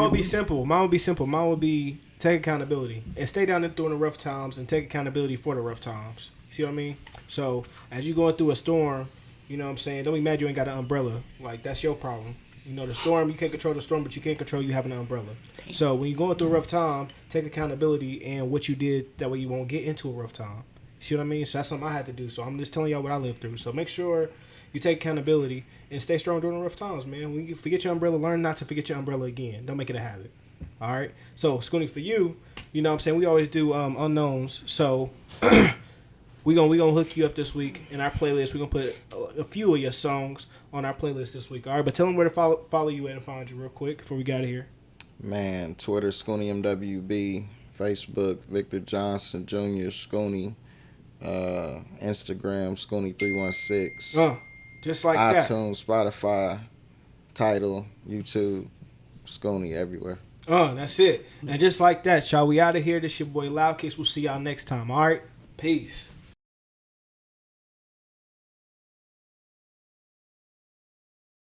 would be simple. Mine would be take accountability and stay down there through the rough times and take accountability for the rough times. You see what I mean? So as you going through a storm, you know what I'm saying? Don't be mad you ain't got an umbrella. Like, that's your problem. You know, the storm, you can't control the storm, but you can't control you having an umbrella. So when you're going through a rough time, take accountability and what you did. That way you won't get into a rough time. See what I mean? So that's something I had to do. So I'm just telling y'all what I lived through. So make sure you take accountability and stay strong during the rough times, man. When you forget your umbrella, learn not to forget your umbrella again. Don't make it a habit. All right? So, Scooney, for you, you know what I'm saying? We always do unknowns. So we gonna hook you up this week in our playlist. We're going to put a few of your songs on our playlist this week. All right? But tell them where to follow you and find you real quick before we get out of here. Man, Twitter, Scooney MWB. Facebook, Victor Johnson Jr., Scooney. Instagram, Scooney316. Just like iTunes, Spotify, Tidal, YouTube, Scooney everywhere. That's it. And just like that, y'all, we out of here. This your boy Loudkicks. We'll see y'all next time. All right? Peace.